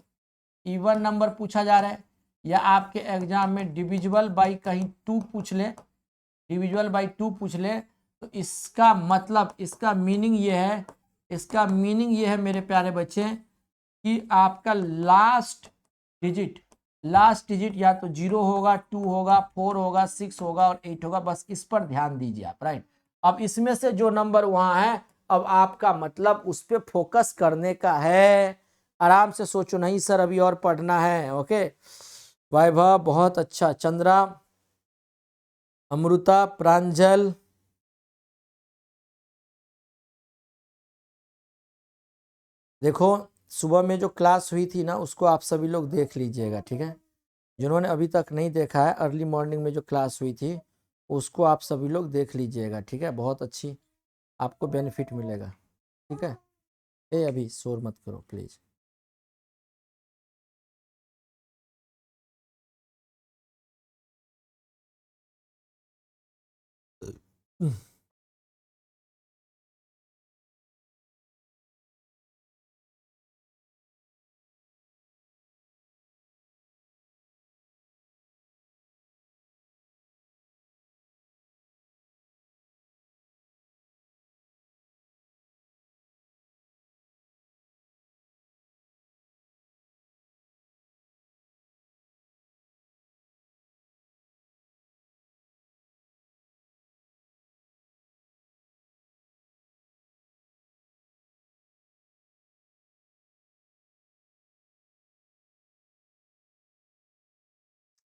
इवन नंबर पूछा जा रहा है, या आपके एग्जाम में डिविजिबल बाई कहीं 2 पूछ ले, डिविजिबल बाई 2 पूछ ले, तो इसका मतलब, इसका मीनिंग ये है, इसका मीनिंग ये है मेरे प्यारे बच्चे, कि आपका लास्ट डिजिट या तो 0 होगा, 2 होगा, 4 होगा, 6 होगा और 8 होगा। बस इस पर ध्यान दीजिए आप, राइट। अब इसमें से जो नंबर वहां है, अब आपका मतलब उस पर फोकस करने का है। आराम से सोचो, नहीं सर अभी और पढ़ना है। ओके, वैभव बहुत अच्छा, चंद्रा, अमृता, प्रांजल, देखो सुबह में जो क्लास हुई थी ना, उसको आप सभी लोग देख लीजिएगा, ठीक है। जिन्होंने अभी तक नहीं देखा है, अर्ली मॉर्निंग में जो क्लास हुई थी उसको आप सभी लोग देख लीजिएगा, ठीक है। बहुत अच्छी आपको बेनिफिट मिलेगा, ठीक है। अभी शोर मत करो प्लीज।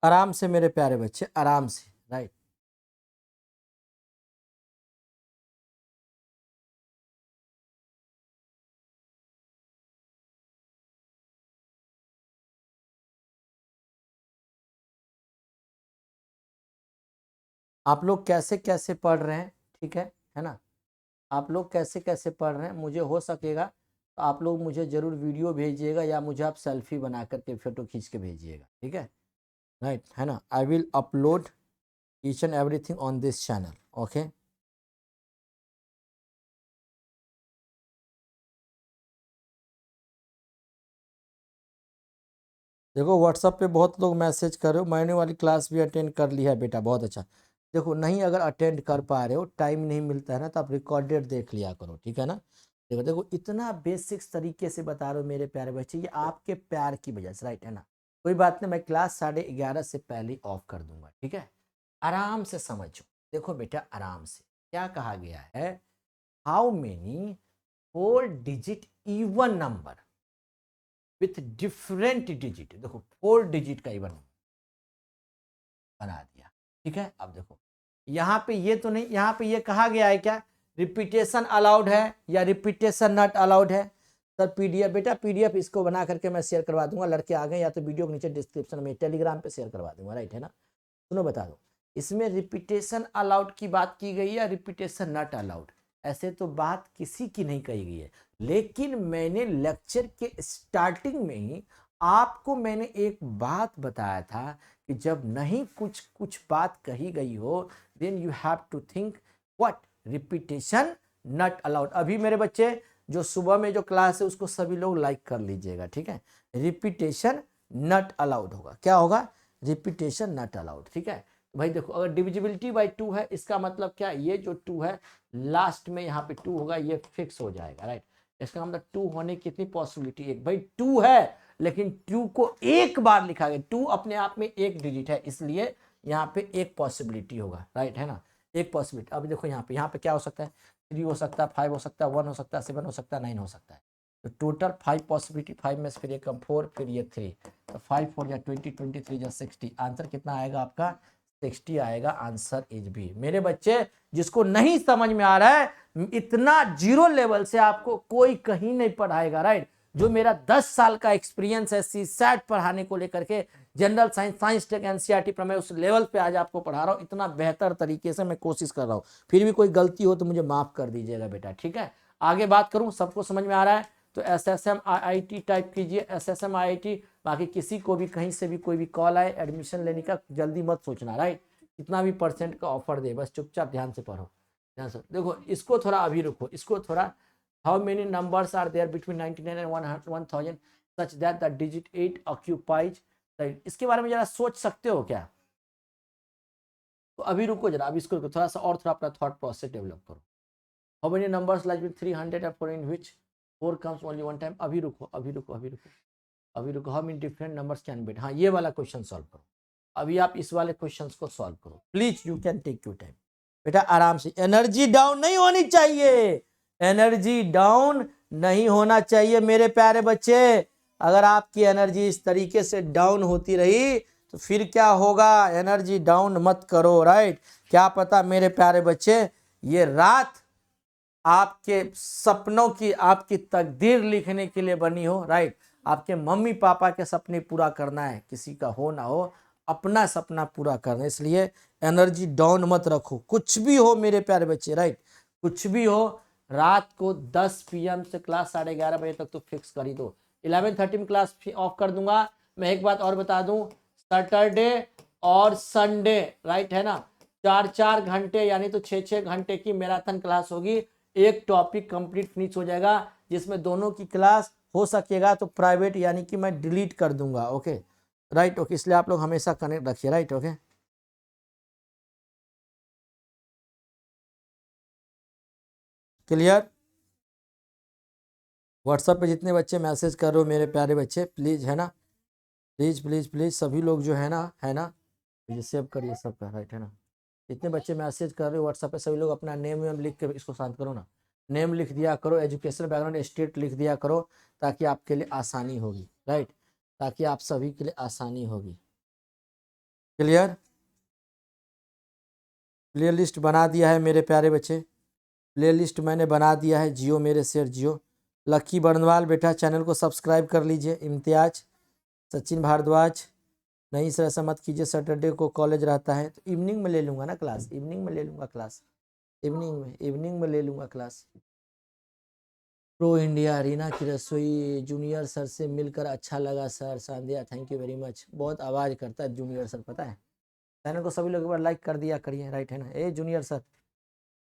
आराम से मेरे प्यारे बच्चे, आराम से, राइट। आप लोग कैसे कैसे पढ़ रहे हैं, ठीक है ना। आप लोग कैसे कैसे पढ़ रहे हैं, मुझे हो सकेगा तो आप लोग मुझे जरूर वीडियो भेजिएगा, या मुझे आप सेल्फी बना करके फोटो खींच के भेजिएगा, ठीक है, राइट, है ना। I will upload each and everything on this channel. Okay, देखो व्हाट्सएप पे बहुत लोग मैसेज कर रहे हो, मैंने वाली क्लास भी अटेंड कर ली है बेटा, बहुत अच्छा। देखो नहीं, अगर अटेंड कर पा रहे हो, टाइम नहीं मिलता है ना, तो आप रिकॉर्डेड देख लिया करो, ठीक है ना। देखो देखो, इतना बेसिक्स तरीके से बता रहे हो मेरे प्यारे बच्चे, ये आपके प्यार की वजह से, राइट, है ना। कोई बात नहीं, मैं क्लास 11:30 से पहले ऑफ कर दूंगा, ठीक है। आराम से समझो, देखो बेटा आराम से, क्या कहा गया है, how many 4 digit even number with different digit. देखो 4 डिजिट का इवन बना दिया, ठीक है। अब देखो यहाँ पे ये तो नहीं, यहाँ पे ये कहा गया है क्या, रिपीटेशन अलाउड है या रिपीटेशन नॉट अलाउड है। सर पीडीएफ, बेटा पीडीएफ इसको बना करके मैं शेयर करवा दूंगा, लड़के आ गए, या तो वीडियो के नीचे डिस्क्रिप्शन में टेलीग्राम पे शेयर करवा दूंगा, राइट, है ना। सुनो बता दो, इसमें रिपीटेशन अलाउड की बात की गई है या रिपीटेशन नॉट अलाउड, ऐसे तो बात किसी की नहीं कही गई है। लेकिन मैंने लेक्चर के स्टार्टिंग में ही आपको मैंने एक बात बताया था कि जब नहीं कुछ बात कही गई हो, then you have to think what, repetition not allowed. अभी मेरे बच्चे जो सुबह में जो क्लास है उसको सभी लोग लाइक कर लीजिएगा, ठीक है। रिपीटेशन नॉट अलाउड होगा, क्या होगा, रिपीटेशन नॉट अलाउड, ठीक है। तो भाई देखो, अगर डिविजिबिलिटी बाई 2 है, इसका मतलब क्या, ये जो 2 है लास्ट में यहाँ पे 2 होगा, ये फिक्स हो जाएगा, राइट। इसका मतलब 2 होने की कितनी पॉसिबिलिटी, एक, भाई 2 है लेकिन 2 को एक बार लिखा गया, 2 अपने आप में एक डिजिट है, इसलिए यहाँ पे एक पॉसिबिलिटी होगा, राइट, है ना, एक पॉसिबिलिटी। अब देखो यहाँ पे क्या हो सकता है, 3 हो सकता है, 5 हो सकता है, 1 हो सकता है, 7 हो सकता है, 9 हो सकता है। तो टोटल 5 पॉसिबिलिटी, 5 में से फिर ये कम 4, फिर ये 3, तो 5 4 या 20, 23 या 60, आंसर कितना आएगा आपका 60 आएगा। Answer is B. मेरे बच्चे जिसको नहीं समझ में आ रहा है, इतना जीरो लेवल से आपको कोई कहीं नहीं पढ़ाएगा, राइट। जो मेरा 10 साल का एक्सपीरियंस है सीसैट पढ़ाने को लेकर के, general science, science tech, NCERT प्रमेय, उस लेवल पे आज आपको पढ़ा रहा हूँ। इतना बेहतर तरीके से मैं कोशिश कर रहा हूँ। फिर भी कोई गलती हो तो मुझे माफ कर दीजिएगा बेटा, ठीक है। आगे बात करूं, सबको समझ में आ रहा है तो एसएसएम आईआईटी टाइप कीजिए, एसएसएम आईआईटी। बाकी किसी को भी कहीं से भी कोई भी कॉल आए एडमिशन लेने का, जल्दी मत सोचना, राइट। कितना भी % का ऑफर दे, बस चुपचाप ध्यान से पढ़ो, ध्यान से देखो। इसको थोड़ा अभी रुको, इसको थोड़ा, how many numbers are there between 99 and 1000 such that the digit 8 occupies, right. इसके बारे में जरा सोच सकते हो क्या? तो अभी रुको जरा, अभी इसको थोड़ा सा और थोड़ा अपना थॉट प्रोसेस डेवलप करो। How many numbers like with 300 and 4 in which 4 comes only one time? अभी रुको, अभी रुको, अभी रुको, अभी रुको। How many different numbers can be? हाँ, ये वाला क्वेश्चन सॉल्व करो। अभी आप इस वाले क्वेश्चंस को सॉल्व करो, please, you can take your time बेटा, आराम से। एनर्जी डाउन नहीं होनी चाहिए, एनर्जी डाउन नहीं होना चाहिए मेरे प्यारे बच्चे। अगर आपकी एनर्जी इस तरीके से डाउन होती रही तो फिर क्या होगा? एनर्जी डाउन मत करो, राइट। क्या पता मेरे प्यारे बच्चे ये रात आपके सपनों की, आपकी तकदीर लिखने के लिए बनी हो, राइट। आपके मम्मी पापा के सपने पूरा करना है, किसी का हो ना हो, अपना सपना पूरा करना है। इसलिए एनर्जी डाउन मत रखो, कुछ भी हो मेरे प्यारे बच्चे, राइट। कुछ भी हो, रात को 10 PM से क्लास 11:30 बजे तक तो फिक्स कर ही दो। 11:30 में क्लास ऑफ कर दूंगा। मैं एक बात और बता दूं, सैटरडे और संडे, राइट है ना, 4-4 घंटे यानी तो 6-6 घंटे की मैराथन क्लास होगी। एक टॉपिक कंप्लीट फिनिश हो जाएगा, जिसमें दोनों की क्लास हो सकेगा तो प्राइवेट यानी कि मैं डिलीट कर दूंगा, ओके, राइट, ओके। इसलिए आप लोग हमेशा कनेक्ट रखिए, राइट, ओके। क्लियर? व्हाट्सएप पे जितने बच्चे मैसेज कर रहे हो मेरे प्यारे बच्चे, प्लीज, है ना, प्लीज प्लीज प्लीज, सभी लोग जो है ना, ये सेव करिए सबका, राइट है ना। जितने बच्चे मैसेज कर रहे हो व्हाट्सएप पे, सभी लोग अपना नेम वेम लिख के, इसको शांत करो ना, नेम लिख दिया करो, एजुकेशन बैकग्राउंड स्टेट लिख दिया करो, ताकि आपके लिए आसानी होगी, राइट, ताकि आप सभी के लिए आसानी होगी। क्लियर? प्ले लिस्ट बना दिया है मेरे प्यारे बच्चे, प्ले लिस्ट मैंने बना दिया है। जियो मेरे शेर जियो। लक्की बर्नवाल बेटा चैनल को सब्सक्राइब कर लीजिए। इम्तियाज, सचिन भारद्वाज, नहीं सर ऐसा मत कीजिए, सैटरडे को कॉलेज रहता है तो इवनिंग में ले लूँगा ना क्लास, इवनिंग में ले लूँगा क्लास, इवनिंग में ले लूँगा क्लास। प्रो इंडिया, रीना की रसोई, जूनियर सर से मिलकर अच्छा लगा sir, सांध्या thank you very much. बहुत आवाज़ करता है जूनियर सर, पता है। चैनल को सभी लोग एक बार लाइक कर दिया करिए, राइट है ना। ए जूनियर सर,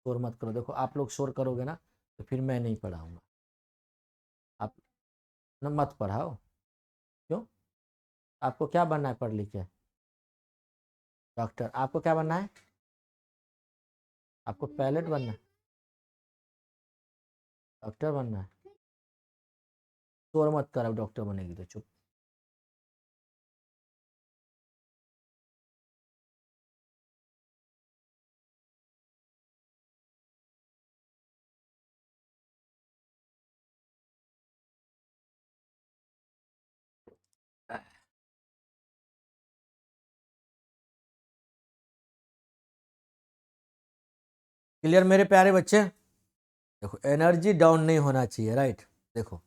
शोर मत करो, देखो आप लोग शोर करोगे ना तो फिर मैं नहीं पढ़ाऊँगा, आप न मत पढ़ाओ। क्यों? आपको क्या बनना है पढ़ लिख के? डॉक्टर? आपको क्या बनना है? आपको पायलट बनना है? डॉक्टर बनना है? शोर मत करो, डॉक्टर बनेगी तो चुप। क्लियर मेरे प्यारे बच्चे? देखो एनर्जी डाउन नहीं होना चाहिए, राइट। देखो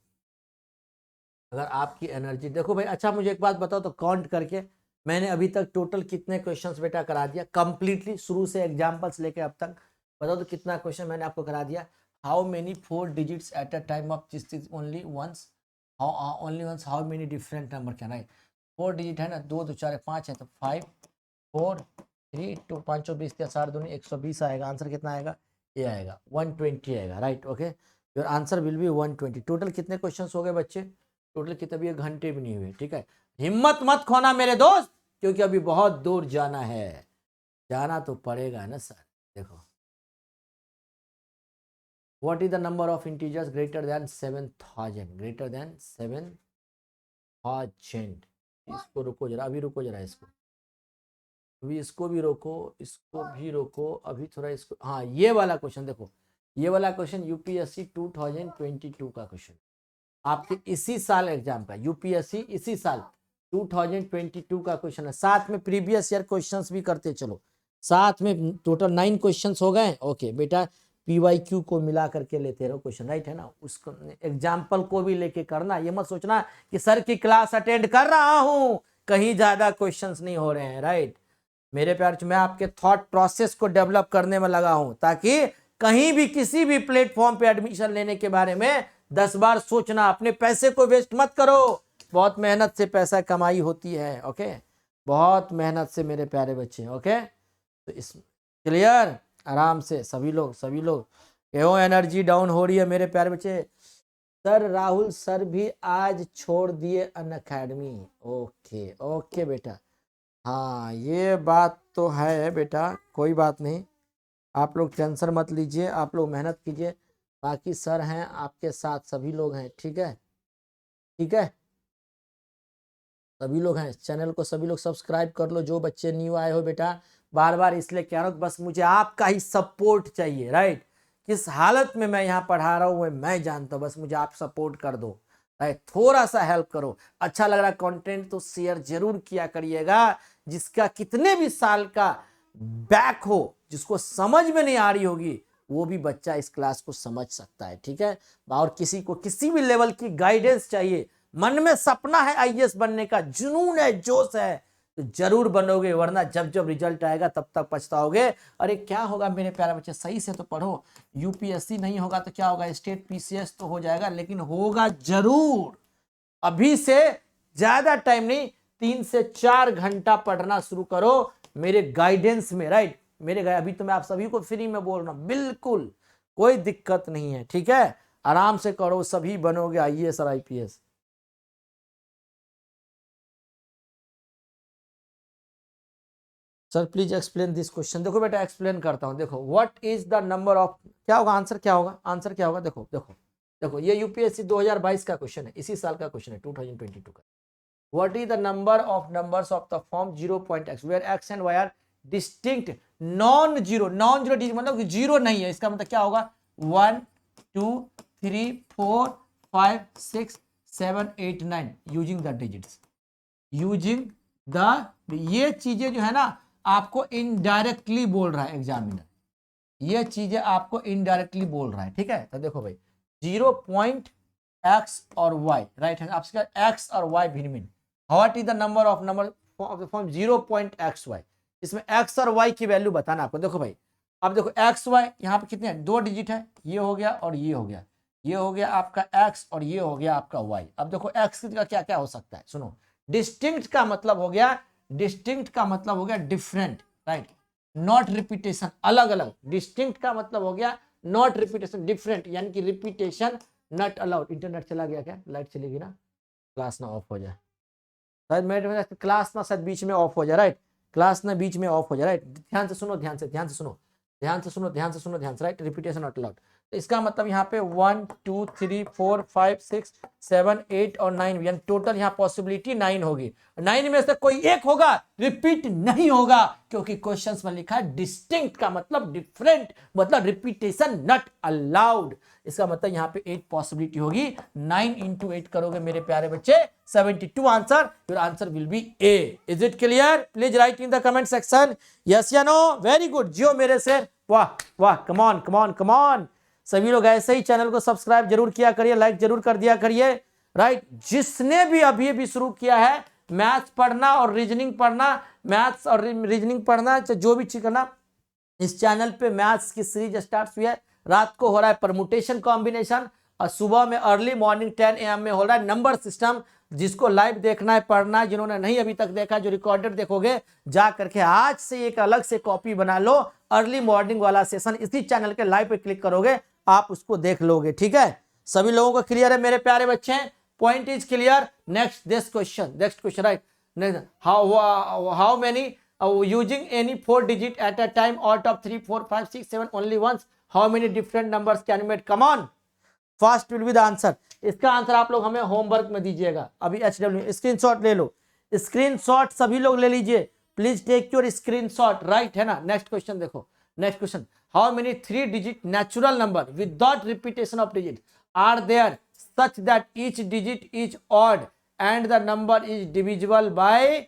अगर आपकी एनर्जी, देखो भाई, अच्छा मुझे एक बात बताओ तो काउंट करके मैंने अभी तक टोटल कितने क्वेश्चंस बेटा करा दिया कंप्लीटली, शुरू से एग्जांपल्स लेके अब तक बताओ तो कितना क्वेश्चन मैंने आपको करा दिया। How many 4 digits at a time of this is only once, only once, how many different number can I, 4 digit है ना, 2 2 4 5 है तो 5 4 3 2 5 20 4 दूनी 120 आएगा। आंसर कितना आएगा? ये आएगा 120 आएगा, right, okay. Your answer will be 120। Total कितने क्वेश्चंस हो गए बच्चे? टोटल कितने भी, 1 घंटे भी नहीं हुए, ठीक है। हिम्मत मत खोना मेरे दोस्त, क्योंकि अभी बहुत दूर जाना है, जाना तो पड़ेगा ना सर। देखो what is the number of integers greater than 7000, greater than 7000। इसको रुको जरा, अभी रुको जरा, इसको अभी, इसको भी रोको, इसको भी रोको अभी थोड़ा, इसको, हाँ ये वाला क्वेश्चन देखो, ये वाला क्वेश्चन यूपीएससी 2022 का क्वेश्चन, आपके इसी साल एग्जाम का, यूपीएससी इसी साल 2022 का क्वेश्चन है। साथ में प्रीवियस ईयर क्वेश्चंस भी करते चलो, साथ में टोटल 9 क्वेश्चंस हो गए। ओके बेटा, पीवाईक्यू को मिला करके लेते रहो क्वेश्चन, राइट है ना। उसको एग्जाम्पल को भी लेके करना, ये मत सोचना कि सर की क्लास अटेंड कर रहा हूं कहीं ज्यादा क्वेश्चंस नहीं हो रहे हैं, राइट। मेरे प्यार, मैं आपके थॉट प्रोसेस को डेवलप करने में लगा हूं, ताकि कहीं भी किसी भी प्लेटफॉर्म पे एडमिशन लेने के बारे में 10 बार सोचना, अपने पैसे को वेस्ट मत करो। बहुत मेहनत से पैसा कमाई होती है, ओके, बहुत मेहनत से मेरे प्यारे बच्चे, ओके। तो इस क्लियर, आराम से सभी लोग क्यों एनर्जी डाउन हो रही है मेरे प्यारे बच्चे। सर राहुल सर भी आज छोड़ दिए अनअकैडमी। ओके ओके बेटा, हाँ ये बात तो है बेटा, कोई बात नहीं, आप लोग टेंशन मत लीजिए, आप लोग मेहनत कीजिए, बाकी सर हैं आपके साथ, सभी लोग हैं, ठीक है ठीक है, सभी लोग हैं। चैनल को सभी लोग सब्सक्राइब कर लो, जो बच्चे न्यू आए हो बेटा, बार बार इसलिए कह रहा हूँ, बस मुझे आपका ही सपोर्ट चाहिए, राइट। किस हालत में मैं यहाँ पढ़ा रहा हूँ मैं जानता हूँ, बस मुझे आप सपोर्ट कर दो, राइट, थोड़ा सा हेल्प करो। अच्छा लग रहा कंटेंट तो शेयर जरूर किया करिएगा। जिसका कितने भी साल का बैक हो, जिसको समझ में नहीं आ रही होगी, वो भी बच्चा इस क्लास को समझ सकता है, ठीक है। और किसी को किसी भी लेवल की गाइडेंस चाहिए, मन में सपना है आईएएस बनने का, जुनून है, जोश है, तो जरूर बनोगे, वरना जब जब रिजल्ट आएगा तब तक पछताओगे। अरे क्या होगा मेरे प्यारे बच्चे, सही से तो पढ़ो, यूपीएससी नहीं होगा तो क्या होगा, स्टेट पीसीएस तो हो जाएगा, लेकिन होगा जरूर। अभी से ज्यादा टाइम नहीं, 3 से 4 घंटा पढ़ना शुरू करो मेरे गाइडेंस में, राइट। अभी तो मैं आप सभी को फ्री में बोल रहा हूं, बिल्कुल कोई दिक्कत नहीं है, ठीक है, आराम से करो, सभी बनोगे आईएएस और IPS. Sir please explain this question. देखो बेटा एक्सप्लेन करता हूं, देखो what is the number of, क्या होगा आंसर, क्या होगा आंसर, क्या होगा, देखो देखो देखो, ये यूपीएससी 2022 का क्वेश्चन है, इसी साल का क्वेश्चन है, 2022 का। What is the number of numbers of the form 0.x where x and y are distinct non zero digit, मतलब जीरो नहीं है, इसका मतलब क्या होगा, 1 2 3 4 5 6 7 8 9 using the digits, using the, ये चीजें जो है ना आपको इनडायरेक्टली बोल रहा है एग्जामिनर, ये चीजें आपको इनडायरेक्टली बोल रहा है, ठीक है। तो देखो भाई 0.x और y, राइट है, आपसे x और y भिन्न भिन्न, what is the number of form 0.xy, इसमें x और y की वैल्यू बताना आपको। देखो भाई, अब देखो xy यहाँ पे कितने हैं, 2 डिजिट है, ये हो गया और ये हो गया, ये हो गया आपका x और ये हो गया आपका y। अब देखो x का क्या क्या हो सकता है, सुनो, डिस्टिंक्ट का मतलब हो गया, डिस्टिंक्ट का मतलब हो गया डिफरेंट, राइट, नॉट रिपीटेशन, अलग अलग। डिस्टिंक्ट का मतलब हो गया नॉट रिपीटेशन, डिफरेंट, यानी कि रिपीटेशन नॉट अलाउड। इंटरनेट चला गया क्या, लाइट चलेगी ना, क्लास ना ऑफ हो जाए, शायद मेरे क्लास ना शायद बीच में ऑफ हो जाए, राइट, क्लास ना बीच में ऑफ हो जाए, राइट। ध्यान से सुनो, ध्यान से सुनो, राइट, रिपीटेशन नॉट अलाउड। तो इसका मतलब यहाँ पे 1 2 3 4 5 6 7 8 और 9, यानी टोटल यहाँ पॉसिबिलिटी 9 होगी, 9 में से कोई एक होगा, रिपीट नहीं होगा, क्योंकि क्वेश्चंस में लिखा है डिस्टिंक्ट का मतलब डिफरेंट, मतलब रिपीटेशन नॉट अलाउड। इसका मतलब यहाँ पे 8 पॉसिबिलिटी होगी, 9 into 8 करोगे मेरे प्यारे बच्चे 72 answer, your answer will be A. Is it clear, please right in the comment section yes या नो। वेरी गुड, जियो मेरे से, वाह वाह, कम on come on come on. सभी लोग ऐसे ही चैनल को सब्सक्राइब जरूर किया करिए, लाइक जरूर कर दिया करिए, राइट। जिसने भी अभी शुरू किया है मैथ्स पढ़ना और रीजनिंग पढ़ना, मैथ्स और रीजनिंग पढ़ना, जो भी चीज करना, इस चैनल पे मैथ्स की सीरीज स्टार्ट हुई है, रात को हो रहा है परमुटेशन कॉम्बिनेशन, और सुबह में अर्ली मॉर्निंग 10 AM में हो रहा है नंबर सिस्टम। जिसको लाइव देखना है, पढ़ना है, जिन्होंने नहीं अभी तक देखा, जो रिकॉर्डेड देखोगे, जा करके आज से एक अलग से कॉपी बना लो, अर्ली मॉर्निंग वाला सेशन इसी चैनल के लाइव पे क्लिक करोगे, आप उसको देख लोगे, ठीक है। सभी लोगों को क्लियर है मेरे प्यारे बच्चे, point is clear. Next question right, how many using any 4 digit at a time out of 3 4 5 6 7 only once, how many different numbers can you make, come on, fast will be the answer। इसका answer आप लोग हमें homework में दीजिएगा, अभी HW screenshot ले लो, screenshot सभी लोग ले लीजिए, please take your screenshot, right है ना। नेक्स्ट क्वेश्चन देखो, next question, how many 3 digit natural number without repetition of digit are there such that each digit is odd and the number is divisible by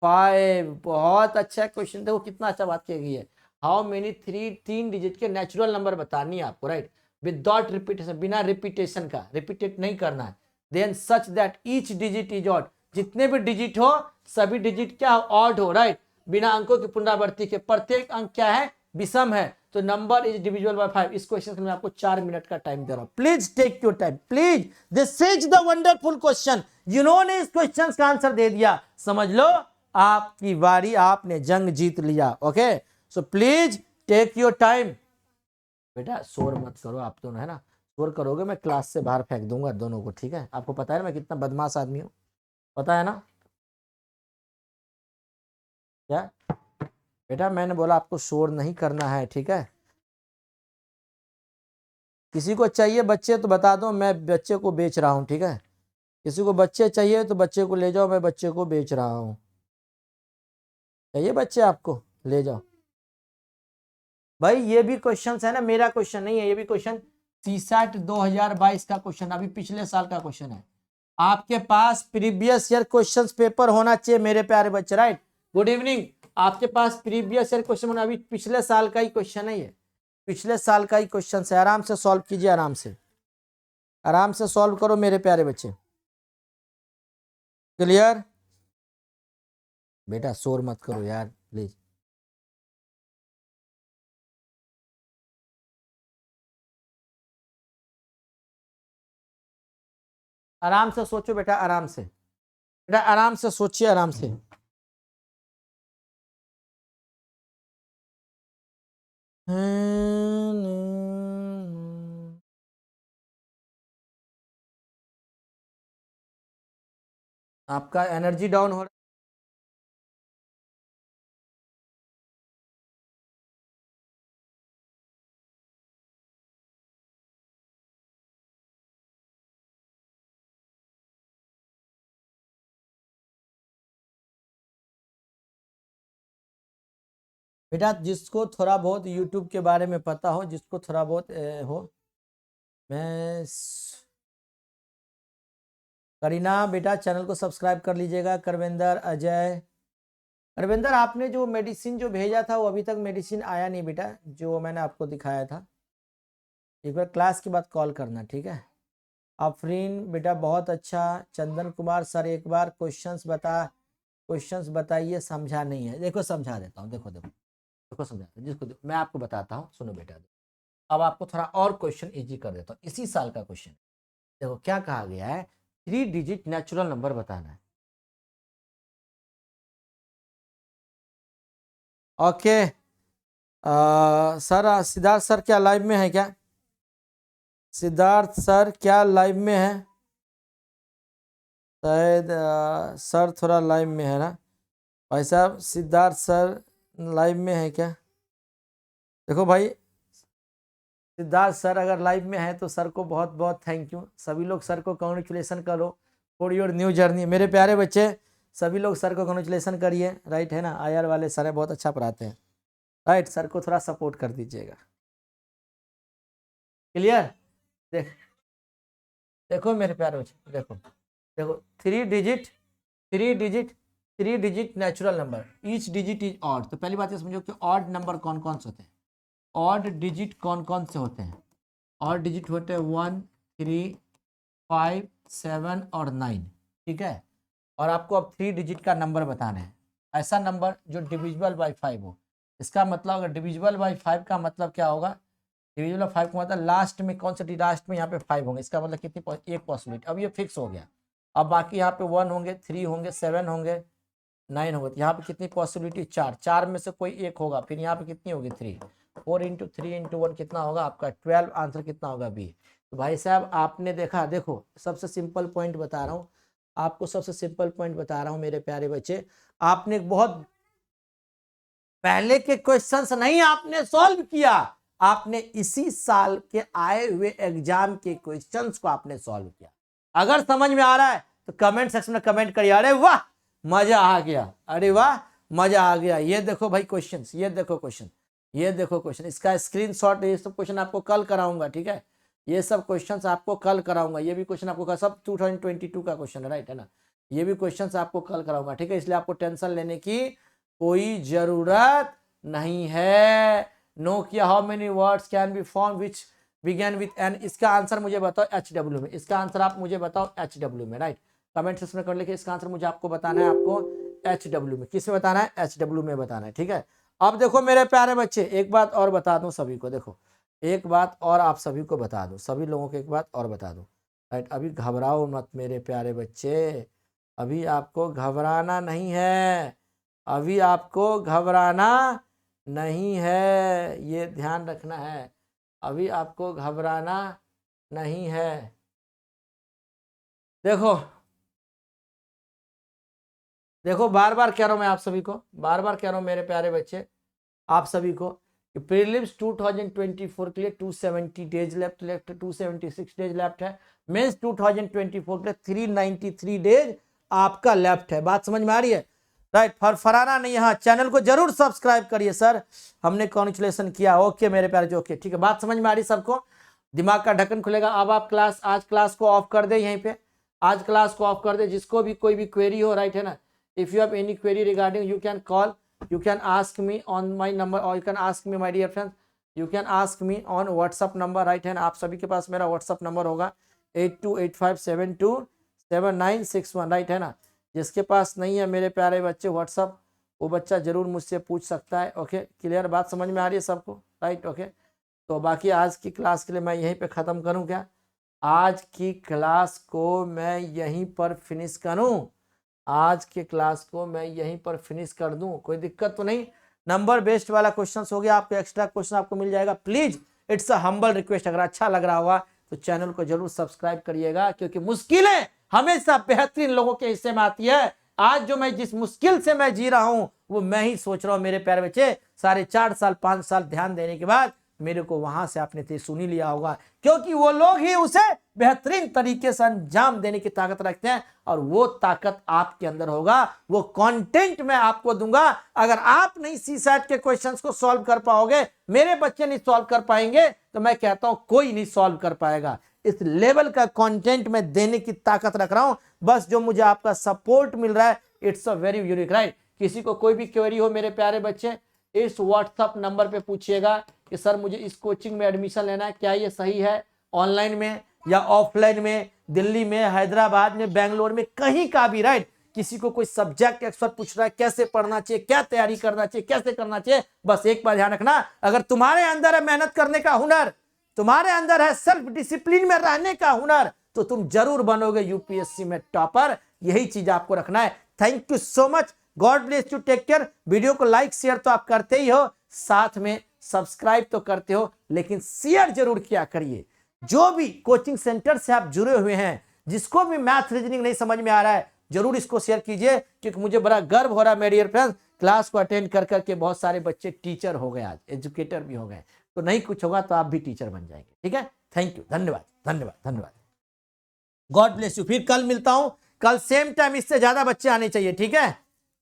5। बहुत अच्छा question, देखो कितना अच्छा बात की गई है। हाउ मेनी 3 डिजिट के नेचुरल नंबर बतानी है आपको, राइट, विदाउट रिपीटेशन, बिना रिपीटेशन का, रिपीटेट नहीं करना है। Then such that each digit is odd, जितने भी डिजिट हो सभी डिजिट क्या ऑड हो, राइट, बिना अंकों की पुनरावृत्ति के, प्रत्येक अंक क्या है, विषम है, तो नंबर इज डिविजिबल बाय 5। इस क्वेश्चन में आपको 4 मिनट का टाइम दे रहा हूं, please take your time, please, this is the wonderful question. जिन्होंने इस क्वेश्चन का आंसर दे दिया समझ लो आपकी बारी, आपने जंग जीत लिया। Okay, so please take your time. बेटा शोर मत करो आप दोनों, है ना, शोर करोगे मैं क्लास से बाहर फेंक दूंगा दोनों को, ठीक है, आपको पता है ना मैं कितना बदमाश आदमी हूँ, पता है ना। क्या बेटा, मैंने बोला आपको शोर नहीं करना है, ठीक है। किसी को चाहिए बच्चे तो बता दो, मैं बच्चे को बेच रहा हूँ, ठीक है। किसी को बच्चे चाहिए तो बच्चे को ले जाओ, मैं बच्चे को बेच रहा हूँ। चाहिए बच्चे आपको, ले जाओ। भाई ये भी क्वेश्चन है ना, मेरा क्वेश्चन नहीं है, ये भी क्वेश्चन CSAT 2022 का क्वेश्चन, अभी पिछले साल का क्वेश्चन है। आपके पास प्रीवियस ईयर क्वेश्चन पेपर होना चाहिए मेरे प्यारे बच्चे, राइट। गुड इवनिंग, आपके पास प्रीवियस ईयर क्वेश्चन होना, अभी पिछले साल का ही क्वेश्चन है ये, पिछले साल का ही क्वेश्चन है। आराम से सॉल्व कीजिए, आराम से, आराम से सॉल्व करो मेरे प्यारे बच्चे। क्लियर? बेटा शोर मत करो यार प्लीज। आराम से सोचो बेटा, आराम से, बेटा आराम से सोचिए, आराम से। आपका एनर्जी डाउन हो रहा बेटा, जिसको थोड़ा बहुत यूट्यूब के बारे में पता हो, जिसको थोड़ा बहुत हो, मैं करीना बेटा चैनल को सब्सक्राइब कर लीजिएगा। करवेंदर, अजय, करवेंदर आपने जो मेडिसिन जो भेजा था वो अभी तक मेडिसिन आया नहीं बेटा, जो मैंने आपको दिखाया था। एक बार क्लास के बाद कॉल करना, ठीक है। आफरीन बेटा बहुत अच्छा। चंदन कुमार सर एक बार क्वेश्चंस बताइए, समझा नहीं है। देखो समझा देता हूँ, देखो देखो देखो समझा, जिसको मैं आपको बताता हूँ, सुनो बेटा। अब आपको थोड़ा और क्वेश्चन इजी कर देता हूँ, इसी साल का क्वेश्चन। देखो क्या कहा गया है, 3 डिजिट नेचुरल नंबर बताना है। ओके सर, सिद्धार्थ सर क्या लाइव में है क्या? सिद्धार्थ सर क्या लाइव में है? शायद सर थोड़ा लाइव में है ना भाई साहब। सिद्धार्थ सर लाइव में है क्या? देखो भाई, सिद्धार्थ सर अगर लाइव में है तो सर को बहुत बहुत थैंक यू। सभी लोग सर को कॉन्ग्रेचुलेसन करो फॉर योर न्यू जर्नी। मेरे प्यारे बच्चे सभी लोग सर को कॉन्ग्रेचुलेसन करिए, राइट, है ना। IR वाले सर बहुत अच्छा पढ़ाते हैं, राइट, सर को थोड़ा सपोर्ट कर दीजिएगा। क्लियर? देख देखो मेरे प्यारे बच्चे, देखो देखो, 3 digit natural number, each digit is odd. तो पहली बात ये समझो कि ऑड नंबर कौन कौन से होते हैं, ऑड डिजिट कौन कौन से होते हैं। ऑड डिजिट होते हैं 1, 3, 5, 7 और 9, ठीक है। और आपको अब 3 डिजिट का नंबर बताना है, ऐसा नंबर जो डिविजिबल बाय 5 हो। इसका मतलब अगर डिविजिबल बाय 5 का मतलब क्या होगा, डिविजिबल 5 का मतलब लास्ट में कौन सा, लास्ट में यहाँ पे 5 होंगे, इसका मतलब कितनी, एक पॉसिबिलिटी। अब ये फिक्स हो गया। अब बाकी यहाँ पे 1 होंगे, 3 होंगे, 7 होंगे, 9 होंगे। तो यहाँ पे कितनी पॉसिबिलिटी, 4 में से कोई एक होगा। फिर यहाँ पे कितनी होगी, 3, 4 × 3 × 1 कितना होगा आपका 12। आंसर कितना होगा, बी। तो भाई साहब आपने देखा, देखो सबसे सिंपल पॉइंट बता रहा हूँ आपको, सबसे सिंपल पॉइंट बता रहा हूँ मेरे प्यारे बच्चे। आपने बहुत पहले के क्वेश्चंस नहीं आपने सॉल्व किया, आपने इसी साल के आए हुए एग्जाम के क्वेश्चंस को आपने सॉल्व किया। अगर समझ में आ रहा है तो कमेंट सेक्शन में कमेंट करिए, अरे वाह मजा आ गया, अरे वाह मजा आ गया। ये देखो भाई क्वेश्चंस, ये देखो क्वेश्चन, ये देखो क्वेश्चन, इसका स्क्रीनशॉट, ये सब क्वेश्चन आपको कल कराऊंगा, ठीक है। ये सब क्वेश्चंस आपको कल कराऊंगा। ये भी क्वेश्चन आपको सब 2022 का क्वेश्चन है, राइट है ना। ये भी क्वेश्चंस आपको कल कराऊंगा, ठीक है। इसलिए आपको टेंशन लेने की कोई जरूरत नहीं है। नो किया how many words can be form which begin with an, इसका आंसर मुझे बताओ HW में। इसका आंसर आप मुझे बताओ HW में, राइट। कमेंट सेक्शन में कर लिखिए इसका आंसर मुझे आपको बताना है, आपको HW में। किस में बताना है? HW में बताना है, ठीक है। अब देखो मेरे प्यारे बच्चे, एक बात और बता दूं सभी को, देखो एक बात और आप सभी को बता दूं, सभी लोगों को एक बात और बता दूं, राइट। अभी घबराओ मत मेरे प्यारे बच्चे, अभी आपको घबराना नहीं है, अभी आपको घबराना नहीं है, ये ध्यान रखना है। अभी आपको घबराना नहीं है। देखो देखो, बार बार कह रहा हूं मैं आप सभी को, बार बार कह रहा हूं मेरे प्यारे बच्चे आप सभी को, कि प्रीलिम्स 2024 के लिए 270 डेज लेफ्ट 276 डेज लेफ्ट है। मेंस 2024 के लिए 393 डेज आपका लेफ्ट है। बात समझ में आ रही है, राइट। फरफराना नहीं, हाँ चैनल को जरूर सब्सक्राइब करिए सर, हमने कॉन्ग्रेचुलेशन किया। ओके मेरे प्यारे जो, ओके ठीक है, बात समझ में आ रही सबको, दिमाग का ढक्कन खुलेगा। अब आप आज क्लास को ऑफ कर दे, यहीं पे आज क्लास को ऑफ कर दे। जिसको भी कोई भी क्वेरी हो, राइट है ना, if you have any query regarding you can call, you can ask me on my number or you can ask me my dear friends, you can ask me on WhatsApp number, right है ना। आप सभी के पास मेरा WhatsApp number होगा 8285727961, right है ना। जिसके पास नहीं है मेरे प्यारे बच्चे WhatsApp, वो बच्चा जरूर मुझसे पूछ सकता है। ओके क्लियर, बात समझ में आ रही है सबको, राइट। ओके तो बाकी आज की क्लास के लिए मैं यहीं पे ख़त्म करूँ क्या? आज की क्लास को मैं यहीं पर फिनिश करूँ, आज के क्लास को मैं यहीं पर फिनिश कर दूं, कोई दिक्कत तो नहीं। नंबर बेस्ड वाला क्वेश्चंस हो गया, आपको एक्स्ट्रा क्वेश्चन आपको मिल जाएगा। Please it's a humble request, अगर अच्छा लग रहा होगा तो चैनल को जरूर सब्सक्राइब करिएगा, क्योंकि मुश्किलें हमेशा बेहतरीन लोगों के हिस्से में आती है। आज जो मैं जिस मुश्किल से मैं जी रहा हूं वो मैं ही सोच रहा हूं मेरे प्यारे बच्चे, 4.5 साल 5 साल ध्यान देने के बाद मेरे को वहां से आपने सुन ही लिया होगा, क्योंकि वो लोग ही उसे बेहतरीन तरीके से अंजाम देने की ताकत रखते हैं, और वो ताकत आपके अंदर होगा, वो कंटेंट मैं आपको दूंगा। अगर आप नहीं सीसैट के क्वेश्चंस को सॉल्व कर पाओगे, मेरे बच्चे नहीं सॉल्व कर पाएंगे, तो मैं कहता हूं कोई नहीं सॉल्व कर पाएगा। इस लेवल का कंटेंट मैं देने की ताकत रख रहा हूं, बस जो मुझे आपका सपोर्ट मिल रहा है, it's a very unique, right. किसी को कोई भी क्वेरी हो मेरे प्यारे बच्चे, इस व्हाट्सएप नंबर पे पूछिएगा कि सर मुझे इस कोचिंग में एडमिशन लेना है, क्या ये सही है, ऑनलाइन में या ऑफलाइन में, दिल्ली में, हैदराबाद में, बेंगलोर में, कहीं का भी, राइट। किसी को कोई सब्जेक्ट एक्सपर्ट पूछ रहा है कैसे पढ़ना चाहिए, क्या तैयारी करना चाहिए, कैसे करना चाहिए, बस एक बार ध्यान रखना, अगर तुम्हारे अंदर है मेहनत करने का हुनर, तुम्हारे अंदर है सेल्फ डिसिप्लिन में रहने का हुनर, तो तुम जरूर बनोगे यूपीएससी में टॉपर। यही चीज आपको रखना है। Thank you so much, God bless you, take care. Video को लाइक शेयर तो आप करते ही हो, साथ में सब्सक्राइब तो करते हो, लेकिन शेयर जरूर किया करिए। जो भी कोचिंग सेंटर से आप जुड़े हुए हैं, जिसको भी मैथ रीजनिंग नहीं समझ में आ रहा है, जरूर इसको शेयर कीजिए, क्योंकि मुझे बड़ा गर्व हो रहा है मेरे डियर फ्रेंड्स, क्लास को अटेंड कर करके बहुत सारे बच्चे टीचर हो गए, आज एजुकेटर भी हो गए। तो नहीं कुछ होगा तो आप भी टीचर बन जाएंगे, ठीक है। थैंक यू, धन्यवाद धन्यवाद धन्यवाद, गॉड ब्लेस यू। फिर कल मिलता हूं, कल सेम टाइम, इससे ज्यादा बच्चे आने चाहिए, ठीक है।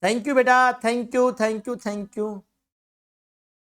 थैंक यू बेटा, thank you thank you thank you.